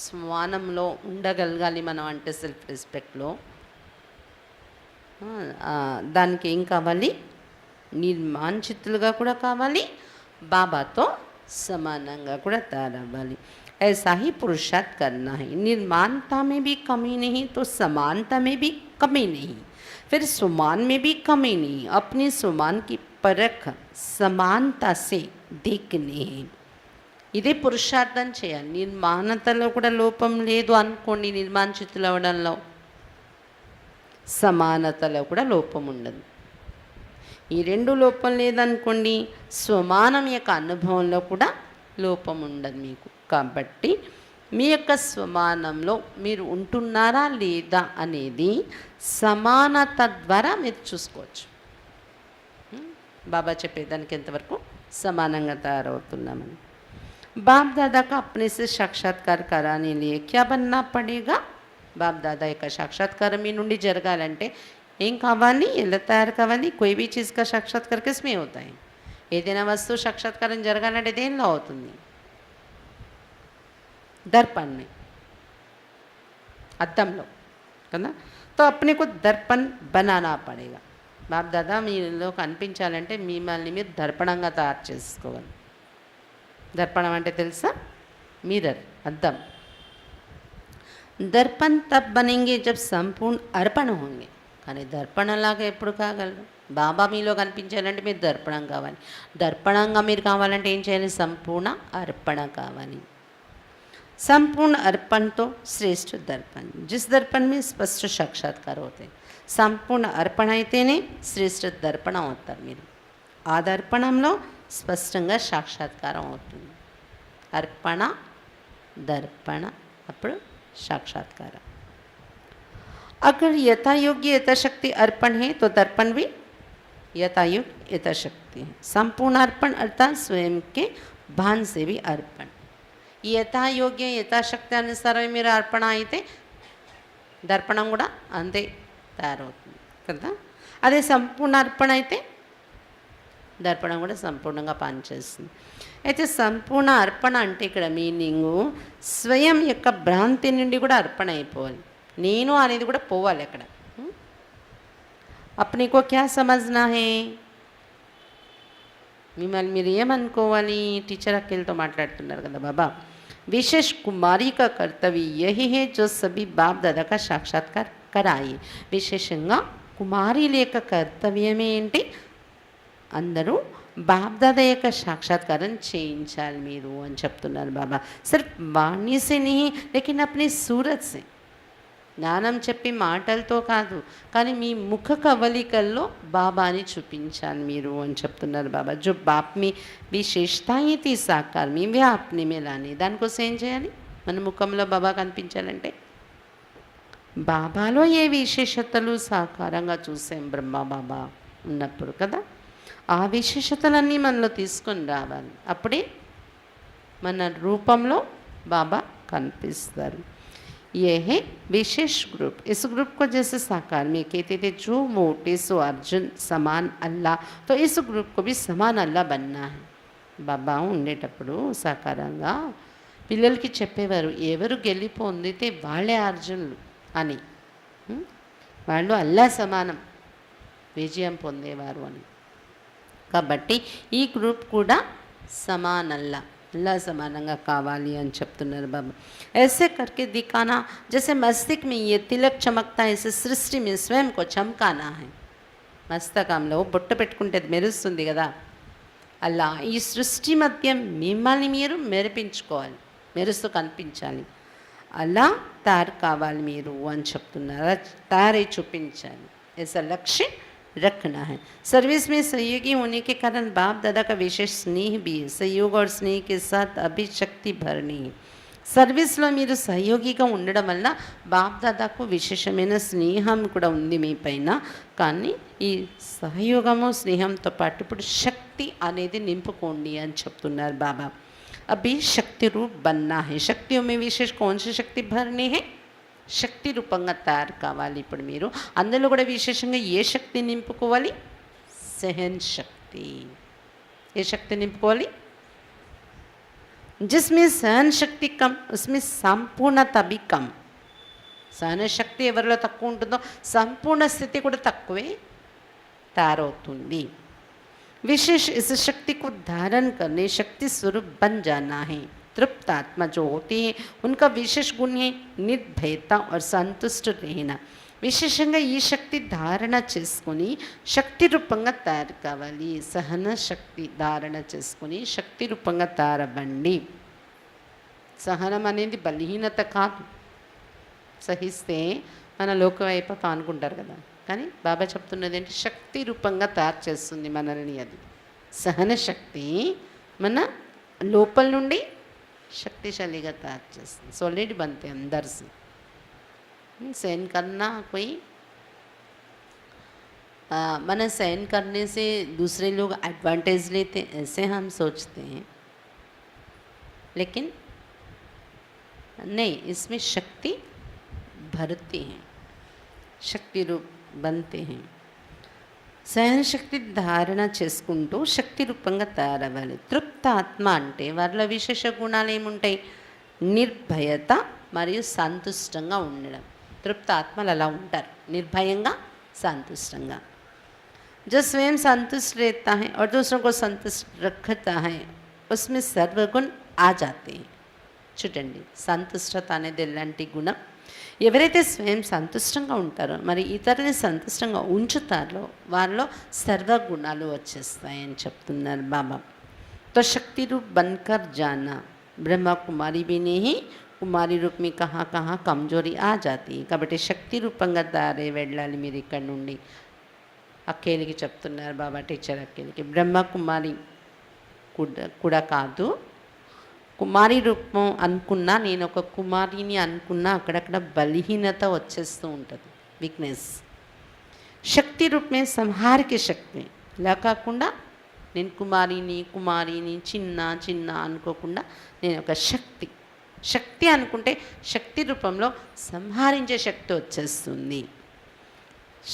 స్వమానంలో ఉండగలగాలి మనం, అంటే సెల్ఫ్ రెస్పెక్ట్లో. దానికి ఏం కావాలి? నిర్మాణచిత్తులుగా కూడా కావాలి, బాబాతో సమానంగా కూడా తయారవ్వాలి. ऐसा ही पुरुषार्थ करना है. निर्माणता में भी कमी नहीं तो समानता में भी कमी नहीं, फिर स्वमान में भी कमी नहीं. अपनी स्वमान की परख समानता से देखने है. ఇదే పురుషార్థం చేయాలి. నిర్మాణతలో కూడా లోపం లేదు అనుకోండి, నిర్మాణచిత్తులు అవడంలో. సమానతలో కూడా లోపం ఉండదు. ఈ రెండు లోపం లేదనుకోండి, స్వమానం యొక్క అనుభవంలో కూడా లోపం ఉండదు మీకు. కాబట్టి మీ యొక్క స్వమానంలో మీరు ఉంటున్నారా లేదా అనేది సమానత ద్వారా మీరు చూసుకోవచ్చు. బాబా చెప్పేదానికి ఎంతవరకు సమానంగా తయారవుతున్నామని. బాప్ దాదా का अपने से साक्षात्कार कराने लिए क्या बनना पड़ेगा? బాప్ దాదా యొక్క సాక్షాత్కారం మీ నుండి జరగాలంటే ఏం కావాలి? ఎలా తయారు కావాలి? कोई भी चीज़ का साक्षात्कार किसमें होता है? ఏదైనా వస్తువు సాక్షాత్కారం జరగాలంటే దేనిలో అవుతుంది? दर्पण में, అద్దంలో కదా. तो अपने को दर्पण बनाना पड़ेगा. బాప్ దాదా మీలో కనిపించాలంటే మిమ్మల్ని మీరు దర్పణంగా తయారు చేసుకోవాలి. దర్పణం అంటే తెలుసా? మిర్రర్, అద్దం. దర్పణ తబ్ బనేంగే జబ్ సంపూర్ణ అర్పణ హోంగే. కానీ దర్పణలాగా ఎప్పుడు కాగలరు? బాబా మీలో కనిపించాలంటే మీరు దర్పణం కావాలి. దర్పణంగా మీరు కావాలంటే ఏం చేయాలి? సంపూర్ణ అర్పణ కావాలి. संपूर्ण अर्पण तो श्रेष्ठ दर्पण, जिस दर्पण में स्पष्ट साक्षात्कार होते. సంపూర్ణ అర్పణ అయితేనే శ్రేష్ఠ దర్పణం అవుతారు మీరు. ఆ దర్పణంలో స్పష్టంగా సాక్షాత్కారం అవుతుంది. అర్పణ, దర్పణ, అప్పుడు సాక్షాత్కారం. अगर यथायोग्य यथाशक्ति अर्पण है तो दर्पण भी यथायुग यथाशक्ति है. संपूर्ण अर्पण अर्थात स्वयं के भान से भी अर्पण. యథాయోగ్య యథాశక్తి అనుసారమే మీరు అర్పణ అయితే దర్పణం కూడా అంతే తయారవుతుంది కదా. అదే సంపూర్ణ అర్పణ అయితే దర్పణం కూడా సంపూర్ణంగా పనిచేస్తుంది. అయితే సంపూర్ణ అర్పణ అంటే ఇక్కడ మీనింగు స్వయం యొక్క భ్రాంతి నుండి కూడా అర్పణ అయిపోవాలి. నేను అనేది కూడా పోవాలి అక్కడ. अपने को क्या समझना है? మిమ్మల్ని మీరు ఏమనుకోవాలి? టీచర్ అక్కలతో మాట్లాడుతున్నారు కదా బాబా. विशेष कुमारी का कर्तव्य यही है जो सभी बाप दादा का साक्षात्कार कराए. విశేషంగా కుమారీల యొక్క కర్తవ్యం ఏంటి? అందరూ బాప్ దాదా యొక్క సాక్షాత్కారం చేయించాలి మీరు అని చెప్తున్నారు బాబా. సిర్ఫ్ వాణి సే नहीं लेकिन अपनी सूरत से. జ్ఞానం చెప్పి మాటలతో కాదు, కానీ మీ ముఖ కవలికల్లో బాబాని చూపించాలి మీరు అని చెప్తున్నారు బాబా. జో బాప్ మీ విశేషతాయి తీ సాకార్ మీ వే ఆప్ని మే లాని. దానికోసం ఏం చేయాలి? మన ముఖంలో బాబా కనిపించాలంటే బాబాలో ఏ విశేషతలు సాకారంగా చూసాం బ్రహ్మ బాబా ఉన్నప్పుడు కదా. ఆ విశేషతలన్నీ మనలో తీసుకొని రావాలి. అప్పుడే మన రూపంలో బాబా కనిపిస్తారు. ये है विशेष ग्रुप. इस ग्रुप को जैसे साकार में कहते थे जो मोटे सो अर्जुन समान अल्लाह, तो इस ग्रुप को भी समान अल्लाह बनना है. బాబా ఉండేటప్పుడు సాకారంగా పిల్లలకి చెప్పేవారు, ఎవరు గెలిపి పొందితే వాళ్ళే అర్జునులు అని. వాళ్ళు అల్లా సమానం విజయం పొందేవారు అని. కాబట్టి ఈ గ్రూప్ కూడా సమానల్లా అల్లా సమానంగా కావాలి అని చెప్తున్నారు బాబా. ऐसे करके दिखाना जैसे मस्तिष्क में ये तिलक चमकता है, इसे सृष्टि में स्वयं को चमकाना है. మస్తకంలో బొట్టు పెట్టుకుంటే అది మెరుస్తుంది కదా, అలా ఈ సృష్టి మధ్య మిమ్మల్ని మీరు మెరిపించుకోవాలి, మెరుస్తూ కనిపించాలి. అలా తయారు కావాలి మీరు అని చెప్తున్నారు. అలా తయారై చూపించాలి. ऐसा लक्ष्य रखना है. सर्विस में सहयोगी होने के कारण बाप दादा का विशेष स्नेह भी है. सहयोग और स्नेह के साथ अभी शक्ति भरनी है. సర్వీస్లో మీరు సహయోగిగా ఉండడం వల్ల బాప్ దాదాకు విశేషమైన స్నేహం కూడా ఉంది మీ పైన. కానీ ఈ సహయోగము స్నేహంతో పాటు ఇప్పుడు శక్తి అనేది నింపుకోండి అని చెప్తున్నారు బాబా. అభి శక్తి రూప్ బన్నా హై. శక్తిలో మీ విశేష కౌన్సి శక్తి భర్నీ హై, శక్తి రూపంగా తయారు కావాలి. ఇప్పుడు మీరు అందులో కూడా విశేషంగా ఏ శక్తి నింపుకోవాలి? సహన్ శక్తి. ఏ శక్తి నింపుకోవాలి? जिसमें सहन शक्ति कम उसमें సంపూర్ణత भी कम. సహన శక్తి ఎవరిలో తక్కువ ఉంటుందో సంపూర్ణ స్థితి కూడా తక్కువే తయారవుతుంది. विशेष इस शक्ति को धारण करने शक्ति स्वरूप बन जाना है. तृप्त आत्मा जो होती है उनका विशेष गुण है निर्भयता और संतुष्ट रहना. విశేషంగా ఈ శక్తి ధారణ చేసుకొని శక్తి రూపంగా తయారు కావాలి. సహన శక్తి ధారణ చేసుకొని శక్తి రూపంగా తయారవ్వండి. సహనం అనేది బలహీనత కాదు. సహిస్తే మన లోకం అయిపోతాం అనుకుంటారు కదా, కానీ బాబా చెప్తున్నది ఏంటి? శక్తి రూపంగా తయారు చేస్తుంది మనల్ని. అది సహన శక్తి మన లోపల నుండి शक्तिशालीగా తయారు చేస్తుంది. सॉलिड बनते अंदर से. सहन करना कोई मन सहन करने से दूसरे लोग एडवांटेज लेते हैं ऐसे हम सोचते हैं, लेकिन नहीं, इसमें शक्ति भरती हैं, शक्ति रूप बनते हैं. సహన శక్తి ధారణ చేసుకుంటూ శక్తి రూపంగా తయారవ్వాలి. తృప్త ఆత్మ అంటే వారిలో విశేష గుణాలు ఏముంటాయి? నిర్భయత మరియు సంతుష్టంగా ఉండడం. तृप्त आत्मल अला ఉంటారు, निर्भयंगा संतुष्टंगा. जो स्वयं संतुष्ट रहता है और दूसरों को संतुष्ट रखता है उसमें सर्वगुण आ जाते हैं. చూడండి, సంతుష్టత అనేది ఎలాంటి గుణం? ఎవరైతే స్వయం సంతుష్టంగా ఉంటారో మరి ఇతరులని సంతుష్టంగా ఉంచుతారో వారిలో సర్వగుణాలు వచ్చేస్తాయని చెప్తున్నారు బాబా. तो शक्ति रूप बनकर जाना. ब्रह्मा कुमारी भी नहीं, కుమారి రూప్ మీ కహా కహా కమ్జోరీ ఆ జాతి. కాబట్టి శక్తి రూపంగా తయారై వెళ్ళాలి మీరు ఇక్కడ నుండి. అక్కేలికి చెప్తున్నారు బాబా, టీచర్ అక్కేలికి. బ్రహ్మ కుమారి కూడా కాదు, కుమారి రూపం అనుకున్నా, నేను ఒక కుమారిని అనుకున్నా అక్కడక్కడ బలహీనత వచ్చేస్తూ ఉంటుంది, వీక్నెస్. శక్తి రూపమే సంహారకి శక్తి. ఇలా కాకుండా నేను కుమారిని చిన్న చిన్న అనుకోకుండా నేను ఒక శక్తి. శక్తి అనుకుంటే శక్తి రూపంలో సంహరించే శక్తి వచ్చేస్తుంది.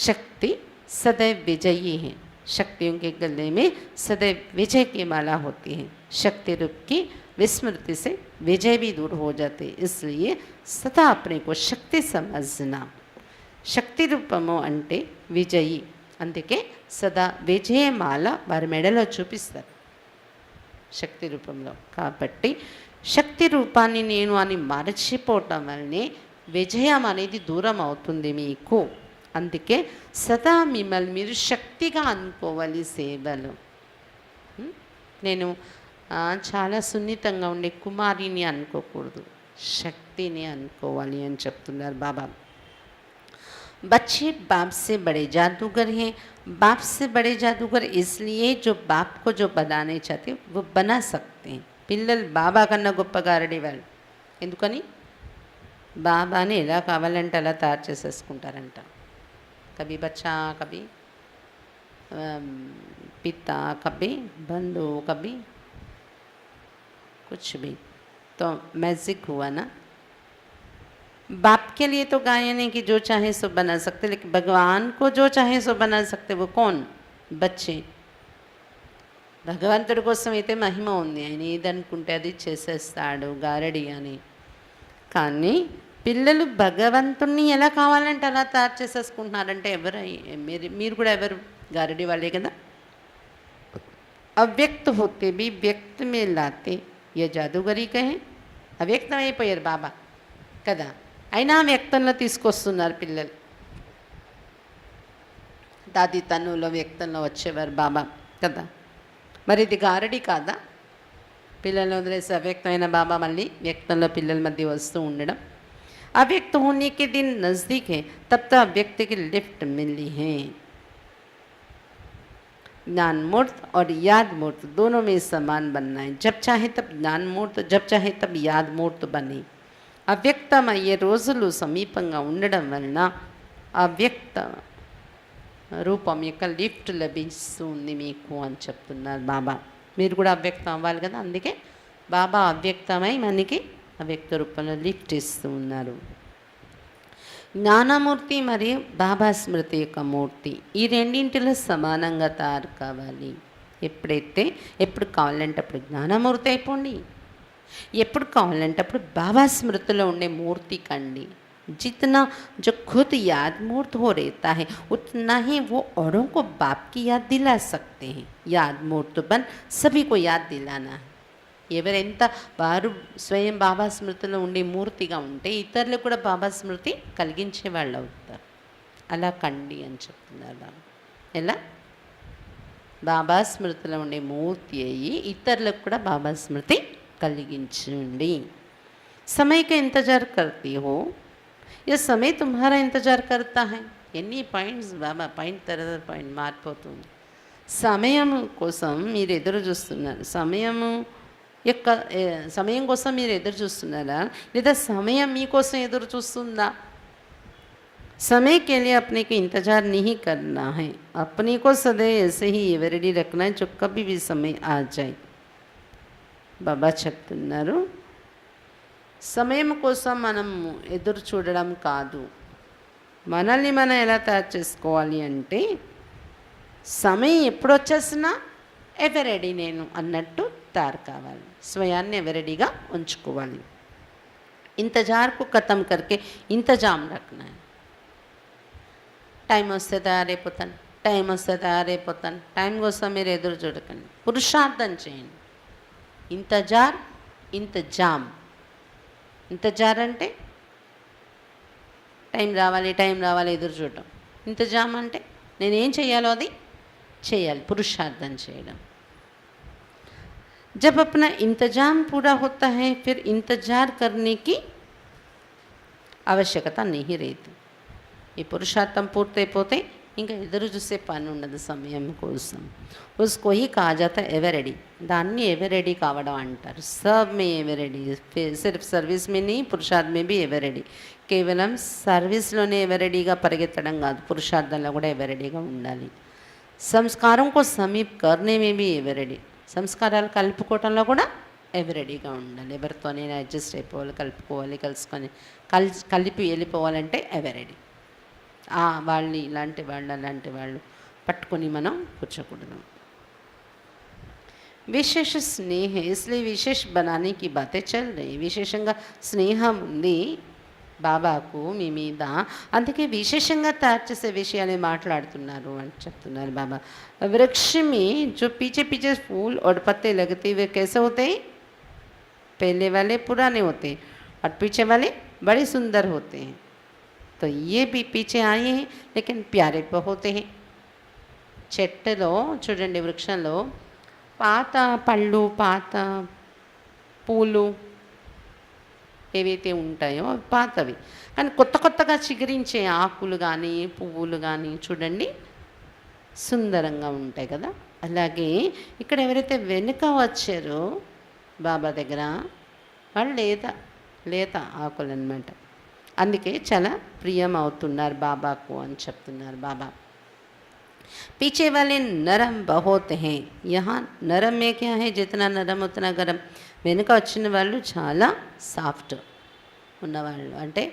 శక్తి सदैव विजयी है. शक्तियों के गले में सदैव विजय की माला होती है. शक्ति रूप की विस्मृति से विजय भी दूर हो जाते. इसलिए सदा अपने को शक्ति समझना. శక్తి రూపము అంటే విజయి, అందుకే సదా విజయమాల వారి మెడలో చూపిస్తారు శక్తి రూపంలో. కాబట్టి శక్తి రూపాన్ని నేను అని మరచిపోవటం వల్లనే విజయం అనేది దూరం అవుతుంది మీకు. అందుకే సదా మిమ్మల్ని మీరు శక్తిగా అనుకోవాలి సేవలు. నేను చాలా సున్నితంగా ఉండే కుమారిని అనుకోకూడదు, శక్తిని అనుకోవాలి అని చెప్తున్నారు బాబా. बच्चे बाप से बड़े जादूगर हैं. बाप से बड़े जादूगर इसलिए जो बाप को जो बनाने चाहते वो बना सकते हैं. పిల్లలు బాబా కన్నా గొప్పగా రెడీవాళ్ళు. ఎందుకని? బాబాని ఎలా కావాలంటే అలా తయారు చేసేసుకుంటారంట. కభీ బచ్చా, కభీ పితా, కభీ బంధు, కభీ కుచ్ భీ. तो मैजिक हुआ ना. बाप के लिए तो गायन है कि जो चाहे सो बना सकते, लेकिन भगवान को जो चाहे सो बना सकते वो कौन? बच्चे. భగవంతుడి కోసం అయితే మహిమ ఉంది, ఆయన ఏదనుకుంటే అది చేసేస్తాడు గారడి అని. కానీ పిల్లలు భగవంతుణ్ణి ఎలా కావాలంటే అలా తయారు చేసేసుకుంటున్నారంటే ఎవరు? మీరు కూడా ఎవరు? గారడి వాళ్ళే కదా. అవ్యక్త होते भी व्यक्त में लाते, ఏ జాదుగరీ కహే అవ్యక్తమైపోయారు బాబా కదా, అయినా వ్యక్తంలో తీసుకొస్తున్నారు పిల్లలు. దాది తనులో వ్యక్తంలో వచ్చేవారు బాబా కదా. మరి ఇది గారడి కాదా? పిల్లల్ని వదిలేసి అవ్యక్తమైన బాబా మళ్ళీ వ్యక్తంలో పిల్లల మధ్య వస్తూ ఉండడం. अव्यक्त होने के दिन नज़दीक है, तब तक अव्यक्त की लिफ्ट मिली है. ज्ञान मूर्त और याद मूर्त दोनों में समान बनना है. जब चाहे तब ज्ञान मूर्त, जब चाहे तब याद मूर्त बने. అవ్యక్తమయ్యే రోజులు సమీపంగా ఉండడం వలన అవ్యక్త రూపం యొక్క లిఫ్ట్ లభిస్తుంది మీకు అని చెప్తున్నారు బాబా. మీరు కూడా అవ్యక్తం అవ్వాలి కదా, అందుకే బాబా అవ్యక్తమై మనకి అవ్యక్త రూపంలో లిఫ్ట్ ఇస్తూ ఉన్నారు. జ్ఞానమూర్తి మరియు బాబా స్మృతి యొక్క మూర్తి ఈ రెండింటిలో సమానంగా తయారు కావాలి. ఎప్పుడు కావాలంటే అప్పుడు జ్ఞానమూర్తి అయిపోండి, ఎప్పుడు కావాలంటే అప్పుడు బాబా స్మృతిలో ఉండే మూర్తి కండి. जितना जो खुद याद मूर्त हो रहता है उतना ही वो औरों को बाप की याद दिला सकते हैं. याद मूर्त बन सभी को याद दिलाना है. ఎవరెంత వారు స్వయం బాబా స్మృతిలో ఉండే మూర్తిగా ఉంటే ఇతరులకు కూడా బాబా స్మృతి కలిగించే వాళ్ళు అవుతారు. అలా కండి అని చెప్తున్నారు బాబా. ఎలా? బాబా స్మృతిలో ఉండే మూర్తి అయ్యి ఇతరులకు కూడా బాబా స్మృతి కలిగించండి. समय का इंतजार करती हो, यह समय तुम्हारा इंतजार करता है. ఎన్ని పాయింట్స్ బాబా, పాయింట్ తర్వాత పాయింట్ మారిపోతుంది. సమయం కోసం మీరు ఎదురు చూస్తున్నారు. సమయం కోసం మీరు ఎదురు చూస్తున్నారా, లేదా సమయం మీకోసం ఎదురు చూస్తుందా? समय के लिए अपने को इंतजार नहीं करना है, अपने को सदैव ऐसे ही एवरेडी रखना है जो कभी भी समय आ जाए. బాబా చెప్తున్నారు, సమయం కోసం మనం ఎదురు చూడడం కాదు, మనల్ని మనం ఎలా తయారు చేసుకోవాలి అంటే సమయం ఎప్పుడు వచ్చేసినా ఎవరెడీ నేను అన్నట్టు తయారు కావాలి. స్వయాన్ని ఎవరెడీగా ఉంచుకోవాలి. ఇంతజార్కు ఖతం కరికే ఇంతజాం రఖనా. టైం వస్తే తయారైపోతాను, టైం వస్తే తయారైపోతాను, టైం కోసం మీరు ఎదురు చూడకండి, పురుషార్థం చేయండి. ఇంతజార్, ఇంతజాం. ఇంతజార్ అంటే టైం రావాలి ఎదురు చూడటం. ఇంతజాం అంటే నేనేం చేయాలో అది చేయాలి, పురుషార్థం చేయడం. जब अपना इंतजाम पूरा होता है फिर इंतजार करने की आवश्यकता नहीं रहती. ఈ పురుషార్థం పూర్తయిపోతే ఇంకా ఎదురు చూసే పని ఉండదు సమయం కోసం. उसको ही कहा जाता है एवरेडी. దాన్ని ఎవరెడీ కావడం అంటారు. सब में एवरेडी, सिर्फ सर्विस में नहीं, పురుషార్థం में भी एवरेडी. కేవలం సర్వీస్లోనే ఎవరెడీగా పరిగెత్తడం కాదు, పురుషార్థంలో కూడా ఎవరెడీగా ఉండాలి. సంస్కారం को समीप करने में भी एवरेडी. సంస్కారాలు కలుపుకోవటంలో కూడా ఎవరెడీగా ఉండాలి. ఎవరితోనైనా అడ్జస్ట్ అయిపోవాలి, కలుపుకోవాలి, కలుసుకొని కలిపి వెళ్ళిపోవాలంటే ఎవరెడీ. వాళ్ళు ఇలాంటి వాళ్ళు అలాంటి వాళ్ళు పట్టుకొని మనం కూర్చోకూడదు. విశేష స్నేహ ఇస్లీ విశేష బనానే కి బాతే చల్ రహీ. విశేషంగా స్నేహం ఉంది బాబాకు మీ మీద, అందుకే విశేషంగా తయారు చేసే విషయాన్ని మాట్లాడుతున్నారు అని చెప్తున్నారు బాబా. वृक्ष में जो पीछे पीछे फूल और पत्ते लगते हुए कैसे होते हैं? पहले वाले पुराने होते हैं और पीछे वाले बड़े सुंदर होते हैं. तो ये भी पीछे आए हैं लेकिन प्यारे होते हैं. చెట్టులో చూడండి, వృక్షంలో పాత పళ్ళు, పాత పూలు ఏవైతే ఉంటాయో అవి పాతవి, కానీ కొత్తగా చిగురించే ఆకులు కానీ పువ్వులు కానీ చూడండి సుందరంగా ఉంటాయి కదా. అలాగే ఇక్కడ ఎవరైతే వెనుక వచ్చారో బాబా దగ్గర వాళ్ళు లేత ఆకులు అన్నమాట. అందుకే చాలా ప్రియం అవుతున్నారు బాబాకు అని చెప్తున్నారు బాబా. पीछे वाले नरम बहुत हैं. यहाँ नरम में क्या है? जितना नरम उतना गरम. వెనుక వచ్చిన వాళ్ళు చాలా సాఫ్ట్ ఉన్నవాళ్ళు, అంటే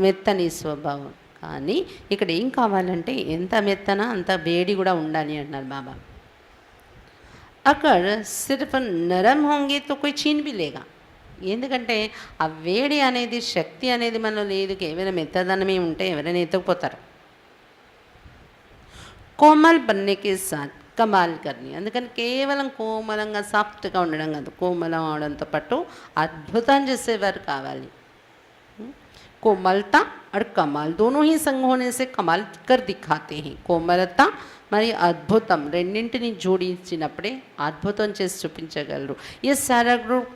మెత్తని స్వభావం. కానీ ఇక్కడ ఏం కావాలంటే ఎంత మెత్తన అంత వేడి కూడా ఉండాలి అంటున్నారు బాబా. అక్కడ సిర్ఫ్ నరం హోంగే తో కోయి చీన్ బి లేగా. ఎందుకంటే ఆ వేడి అనేది, శక్తి అనేది మనలో లేదు. కేవలం మెత్తదనమే ఉంటే ఎవరైనా ఎత్తుకుపోతారు. कोमल बनने के साथ కమాల్ కర్ని. అందుకని కేవలం కోమలంగా సాఫ్ట్గా ఉండడం కాదు, కోమలం అవడంతో పాటు అద్భుతం చేసేవారు కావాలి. कोमलता और कमाल दोनों ही संग होने से कमाल कर दिखाते हैं. कोमलता మరి అద్భుతం రెండింటిని జోడించినప్పుడే అద్భుతం చేసి చూపించగలరు. ये सारा ग्रुप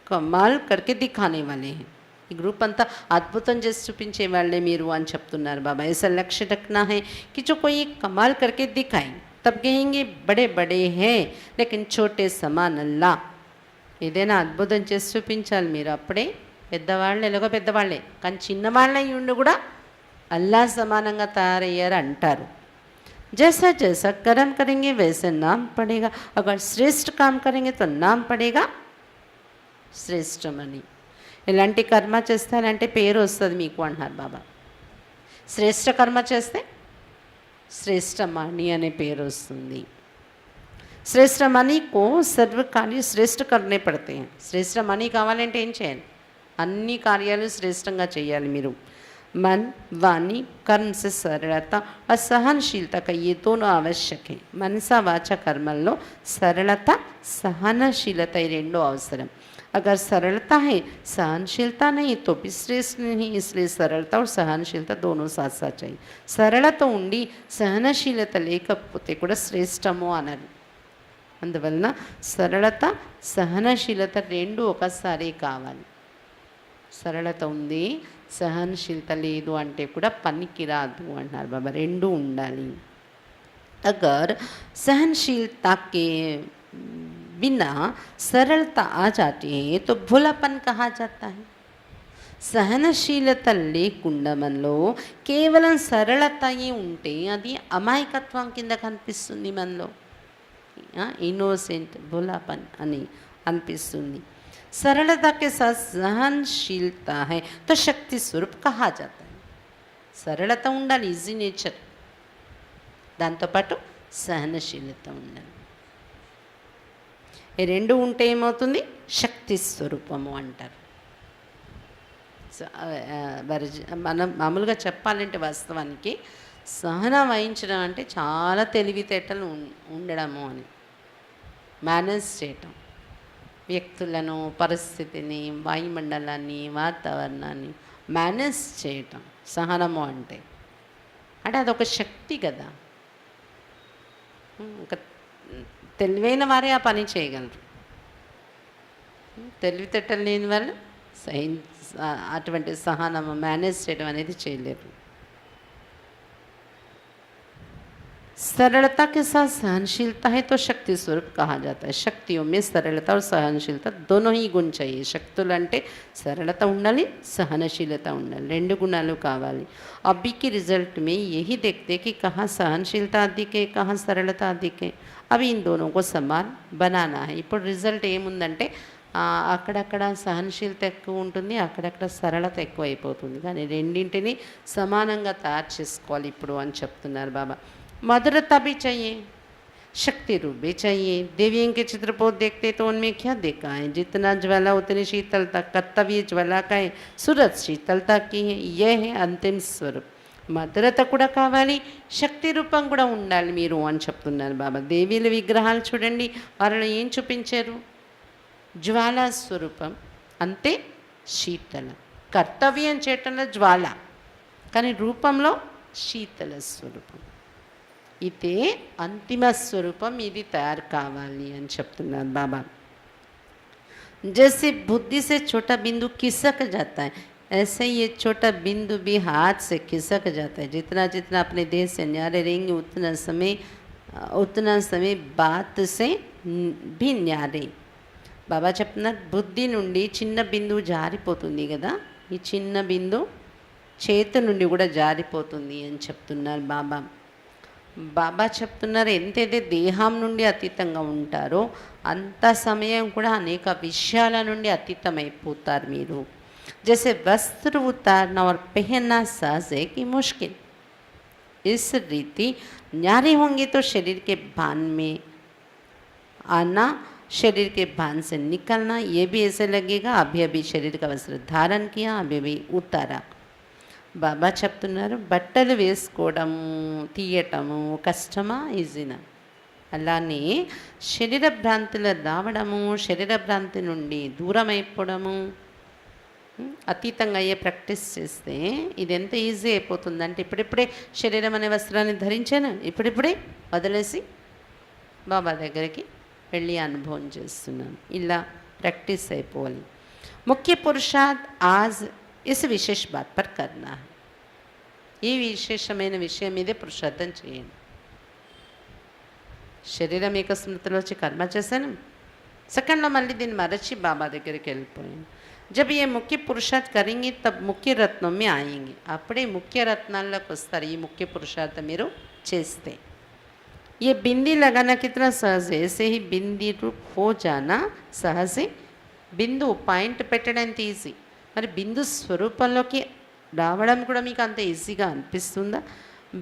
कमाल करके दिखाने वाले हैं. ఈ గ్రూప్ అంతా అద్భుతం చేసి చూపించే వాళ్ళే మీరు అని చెప్తున్నారు బాబా. ऐसा लक्ष्य रखना है कि जो कोई कमाल करके दिखाए तब कहेंगे बड़े बड़े हैं लेकिन छोटे समान अल्लाह. ఏదైనా అద్భుతం చేసి చూపించాలి మీరు, అప్పుడే పెద్దవాళ్ళు ఎలాగో పెద్దవాళ్ళే కానీ చిన్నవాళ్ళ ఉండి కూడా అల్లా సమానంగా తయారయ్యారు అంటారు. जैसा जैसा कर्म करेंगे वैसे नाम पड़ेगा. अगर श्रेष्ठ काम करेंगे तो नाम पड़ेगा శ్రేష్టమని. ఎలాంటి కర్మ చేస్తానంటే పేరు వస్తుంది మీకు అంటున్నారు బాబా. శ్రేష్ఠ కర్మ చేస్తే శ్రేష్టమణి అనే పేరు వస్తుంది. శ్రేష్టమణి కో సర్వ కార్య శ్రేష్ఠ కర్నే పడితే. శ్రేష్టమణి కావాలంటే ఏం చేయాలి? అన్ని కార్యాలు శ్రేష్టంగా చేయాలి మీరు. मन वाणी कर्म से सरलता और सहनशीलता का ये दोनों आवश्यक है. मनसा वाचा कर्मల్లో सरलता सहनशीलता ये రెండో అవసరం. अगर सरलता है सहनशीलता नहीं तो भी श्रेष्ठ नहीं. इसलिए सरलता और सहनशीलता दोनों साथ साथ चाहिए. సరళత ఉండి సహనశీలత లేకపోతే కూడా శ్రేష్టము అనరు. అందువలన సరళత సహనశీలత రెండు ఒకసారి కావాలి. సరళత ఉంది सहनशीलता లేదు అంటే కూడా పనికి రాదు అంటున్నారు బాబా. రెండు ఉండాలి. अगर सहनशीलता के बिना सरलता आ जाती है तो भोलापन कहा जाता है. సహనశీలత లేకుండా మనలో కేవలం సరళతయే ఉంటే అది అమాయకత్వం కింద కనిపిస్తుంది. మనలో ఇన్నోసెంట్ భోలాపన్ అని అనిపిస్తుంది. सरलता के साथ सहनशीलता है तो शक्ति स्वरूप कहा जाता है. సరళత ఉండాలి, ఈజీ నేచర్, దాంతోపాటు సహనశీలత ఉండాలి. ఈ రెండు ఉంటే ఏమవుతుంది? శక్తి స్వరూపము అంటారు. మనం మామూలుగా చెప్పాలంటే వాస్తవానికి సహనం వహించడం అంటే చాలా తెలివితేటలు ఉండడము అని, మేనేజ్ చేయటం, వ్యక్తులను, పరిస్థితిని, వాయుమండలాన్ని, వాతావరణాన్ని మేనేజ్ చేయటం సహనము అంటే. అంటే అదొక శక్తి కదా. ఒక తెలివైన వారే ఆ పని చేయగలరు. తెలివితేటలు లేని వాళ్ళు అటువంటి సహనము మేనేజ్ చేయడం అనేది చేయలేరు. सरलता के साथ सहनशीलता है तो शक्ति स्वरूप कहा जाता है. शक्तियों में सरलता और सहनशीलता दोनों ही गुण चाहिए. శక్తులు అంటే సరళత ఉండాలి, సహనశీలత ఉండాలి, రెండు గుణాలు కావాలి. अभी के रिजल्ट में यही देखते कि कहाँ सहनशीलता अधिक है, कहाँ सरलता अधिक है. अभी इन दोनों को समान बनाना है. ఇప్పుడు రిజల్ట్ ఏముందంటే అక్కడక్కడ సహనశీలత ఎక్కువ ఉంటుంది, అక్కడక్కడ సరళత ఎక్కువ అయిపోతుంది. కానీ రెండింటిని సమానంగా తయారు చేసుకోవాలి ఇప్పుడు అని చెప్తున్నారు బాబా. मधुरता भी चाहिए, शक्ति रूप भी चाहिए. देवियों के चित्र को देखते तो उनमें क्या देखा है? जितना ज्वाला उतनी शीतलता. कर्तव्य ज्वाला का है, सूरज शीतलता की है. यह है अंतिम स्वरूप. మధురత కూడా కావాలి, శక్తి రూపం కూడా ఉండాలి మీరు అని చెప్తున్నారు బాబా. దేవీల విగ్రహాలు చూడండి, వాళ్ళని ఏం చూపించారు? జ్వాలా స్వరూపం, అంతే శీతల. కర్తవ్యం చేయటంలో జ్వాల, కానీ రూపంలో శీతల స్వరూపం. ఇదే అంతిమ స్వరూపం, ఇది తయారు కావాలి అని చెప్తున్నారు బాబా. जैसे बुद्धि से छोटा बिंदु खिसक जाता है, ऐसे ये छोटा बिंदु भी हाथ से खिसक जाता है. जितना जितना अपने देह से न्यारे रहेंगे उतना समय बात से भी न्यारे. బాబా చెప్తున్నారు బుద్ధి నుండి చిన్న బిందువు జారిపోతుంది కదా, ఈ చిన్న బిందు చేతి నుండి కూడా జారిపోతుంది అని చెప్తున్నారు బాబా. బాబా చెప్తున్నారు ఎంతైతే దేహం నుండి అతీతంగా ఉంటారో అంత సమయం కూడా అనేక విషయాల నుండి అతీతమైపోతారు మీరు. जैसे वस्त्र उतारना और पहनना सहज है कि मुश्किल. इस रीति न्यारे होंगे तो शरीर के भान में आना, शरीर के भान से निकलना, ये भी ऐसे लगेगा अभी अभी शरीर का वस्त्र धारण किया, अभी अभी उतारा. బాబా చెప్తున్నారు బట్టలు వేసుకోవడము తీయటము కష్టమా ఈజీనా? అలానే శరీర భ్రాంతులు రావడము, శరీర భ్రాంతి నుండి దూరం అయిపోవడము, అతీతంగా అయ్యే ప్రాక్టీస్ చేస్తే ఇది ఎంత ఈజీ అయిపోతుందంటే ఇప్పుడిప్పుడే శరీరం అనే వస్త్రాన్ని ధరించాను, ఇప్పుడిప్పుడే వదిలేసి బాబా దగ్గరికి వెళ్ళి అనుభవం చేస్తున్నాను. ఇలా ప్రాక్టీస్ అయిపోవాలి. ముఖ్య పురుషార్థ్ ఆజ్ ఇస్ విశేష బాత్ పర్ కర్నా. ఈ విశేషమైన విషయం మీదే పురుషార్థం చేయండి. శరీరం ఏక స్మృతిలో వచ్చి కర్మ చేశాను, సెకండ్లో మళ్ళీ దీన్ని మరచి బాబా దగ్గరికి వెళ్ళిపోయాను. జబ్ ఏ ముఖ్య పురుషార్థ్ కरेंगे तब ముఖ్య రత్నం में आएंगे. అప్పుడే ముఖ్య రత్నాల్లోకి వస్తారు ఈ ముఖ్య పురుషార్థం మీరు చేస్తే. ये बिंदी लगाना कितना सहज है, ऐसे ही बिंदी रूप हो जाना सहज है. బిందు పాయింట్ పెట్టడం ఎంత ఈజీ, మరి బిందు స్వరూపంలోకి రావడం కూడా మీకు అంత ఈజీగా అనిపిస్తుందా?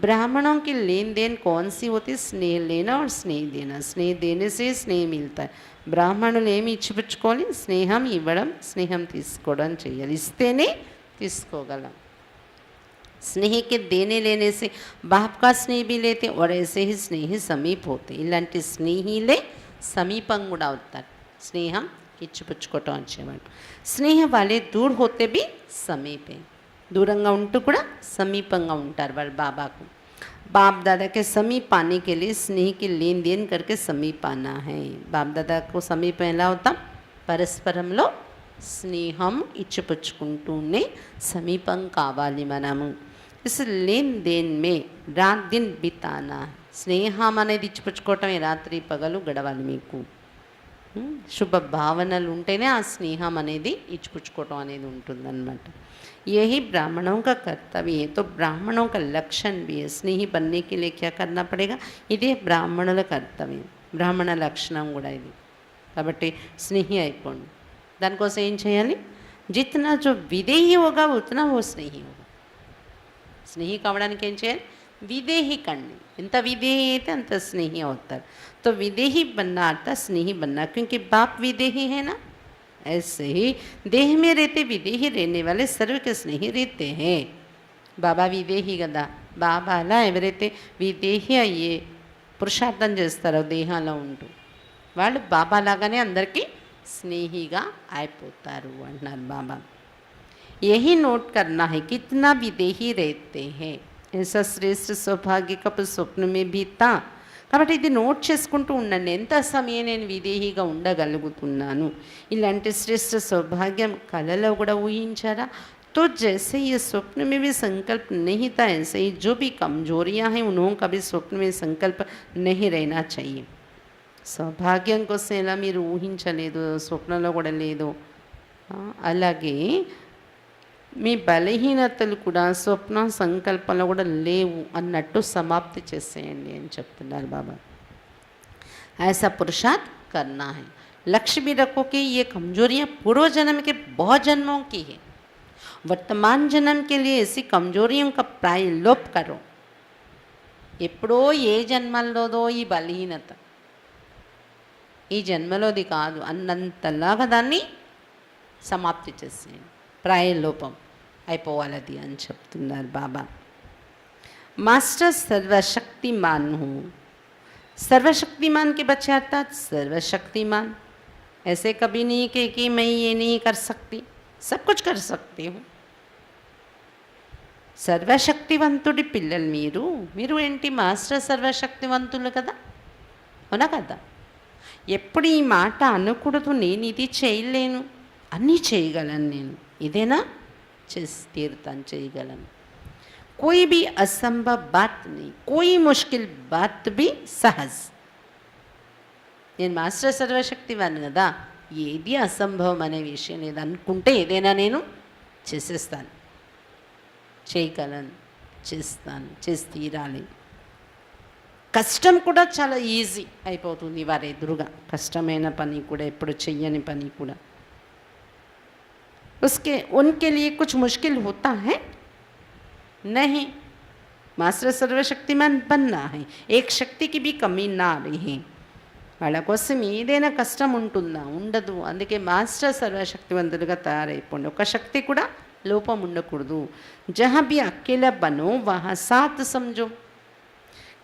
ब्राह्मणों की लेन देन कौन सी होती? स्नेह लेना और स्नेह देना. स्नेह देने से स्नेह मिलता है. బ్రాహ్మణులు ఏమి ఇచ్చిపుచ్చుకోవాలి? స్నేహం ఇవ్వడం, స్నేహం తీసుకోవడం చేయాలి. ఇస్తేనే తీసుకోగలం. स्नेह के देने लेने से बाप का स्नेह भी लेते और ऐसे ही स्नेह समीप होते. ఇలాంటి స్నేహిలే సమీపం కూడా అవుతారు. స్నేహం ఇచ్చిపుచ్చుకోవటం వచ్చేవాడు. స్నేహ వాళ్ళే దూర్ హోతే బి సమీపే. దూరంగా ఉంటూ కూడా సమీపంగా ఉంటారు వాళ్ళు బాబాకు. बाप दादा के समीप आने के लिए स्नेह की लेन देन करके समीप आना है. बाप दादा को समीप ఎలా అవుతాం? పరస్పరంలో స్నేహం ఇచ్చిపుచ్చుకుంటూనే సమీపం కావాలి మనము. ఇస్ లేన్ దేన్ మే రాత్ దిన్ బితానా. స్నేహం అనేది ఇచ్చిపుచ్చుకోవటం రాత్రి పగలు గడవాలి మీకు. శుభ భావనలు ఉంటేనే ఆ స్నేహం అనేది ఇచ్చిపుచ్చుకోవటం అనేది ఉంటుందన్నమాట. यही ब्राह्मणों का कर्तव्य है. तो ब्राह्मणों का लक्षण भी है. स्नेही बनने के लिए क्या करना पड़ेगा? ఇదే బ్రాహ్మణుల కర్తవ్యం, బ్రాహ్మణ లక్షణం కూడా ఇది. కాబట్టి స్నేహి అయిపోండి. దానికోసం ఏం చేయాలి? జిత్నా జో విదేహి హోగా ఉतना वो స్నేహి होगा. స్నేహి కావడానికి ఏం చేయాలి? విదేహి కండి. ఎంత విదేహి అయితే అంత స్నేహి అవుతారు. तो विदेही बनना आता स्नेही बनना, क्योंकि बाप विदेही है ना. ऐसे ही देह में रहते विदेही रहने वाले सर्व के स्नेही रहते हैं. బాబా విదేహి కదా. బాబా అలా ఎవరైతే విదేహి అయ్యే పురుషార్థం చేస్తారో దేహంలో ఉంటూ వాళ్ళు బాబా లాగానే అందరికీ స్నేహిగా అయిపోతారు అంటున్నారు బాబా. यही नोट करना है कितना विदेही रहते हैं. ऐसा श्रेष्ठ सौभाग्य कब स्वप्न में भी था. కాబట్టి ఇది నోట్ చేసుకుంటూ ఉండండి. ఎంత సమయం నేను విదేహిగా ఉండగలుగుతున్నాను. ఇలాంటి శ్రేష్ఠ సౌభాగ్యం కళలో కూడా ఊహించారా? तो जैसे ये स्वप्न में भी संकल्प नहीं था, ऐसे ही जो भी कमजोरियां हैं उन्हों का भी स्वप्न में संकल्प नहीं रहना चाहिए. సౌభాగ్యం కోసం ఎలా మీరు ఊహించలేదు, స్వప్నంలో కూడా లేదు, అలాగే మీ బలహీనతలు కూడా స్వప్న సంకల్పంలో కూడా లేవు అన్నట్టు సమాప్తి చేసేయండి అని చెప్తున్నారు బాబా. ऐसा पुरुषार्थ करना है. लक्ष्य भी रखो कि ये कमजोरियाँ पूर्व जन्म के बहुत जन्मों की है. वर्तमान जन्म के लिए ऐसी कमजोरियों का प्राय लोप करो. ఎప్పుడో ఏ జన్మలోదో ఈ బలహీనత ఈ జన్మలోది కాదు అన్నంతలాగా దాన్ని సమాప్తి చేసేయండి. ప్రాయలోపం అయిపోవాలది అని చెప్తున్నారు బాబా. మాస్టర్ सर्वशक्तिमान हूँ. सर्वशक्तिमान के बच्चे अर्थात सर्वशक्तिमान. ऐसे कभी नहीं कि मैं ये नहीं कर सकती, सब कुछ कर सकती हूँ. సర్వశక్తివంతుడి పిల్లలు మీరు. మీరు ఏంటి మాస్టర్ సర్వశక్తివంతులు కదా, అవునా కదా? ఎప్పుడు ఈ మాట అనకూడదు. నేను ఇది చేయలేను, అన్నీ చేయగలను, నేను ఇదేనా చేసి తీరుతాను, చేయగలను. कोई भी असंभव बात नहीं, कोई मुश्किल बात भी सहज. నేను మాస్టర్ సర్వశక్తివాన్ కదా, ఏది అసంభవం అనే విషయం లేదు. అనుకుంటే ఏదైనా నేను చేసేస్తాను, చేయగలను, చేస్తాను, చేసి తీరాలి. కష్టం కూడా చాలా ఈజీ అయిపోతుంది వారి ఎదురుగా. కష్టమైన పని కూడా, ఎప్పుడు చెయ్యని పని కూడా उसके उनके लिए कुछ मुश्किल होता है नहीं. మాస్టర్ సర్వశక్తిమాన్ बनना है. एक शक्ति की भी कमी ना रही. వాళ్ళ కోసం ఏదైనా కష్టం ఉంటుందా? ఉండదు. అందుకే మాస్టర్ సర్వశక్తివంతులుగా తయారైపోండి. ఒక శక్తి కూడా లోపం ఉండకూడదు. जहाँ भी अकेला बनो वहाँ साथ समझो.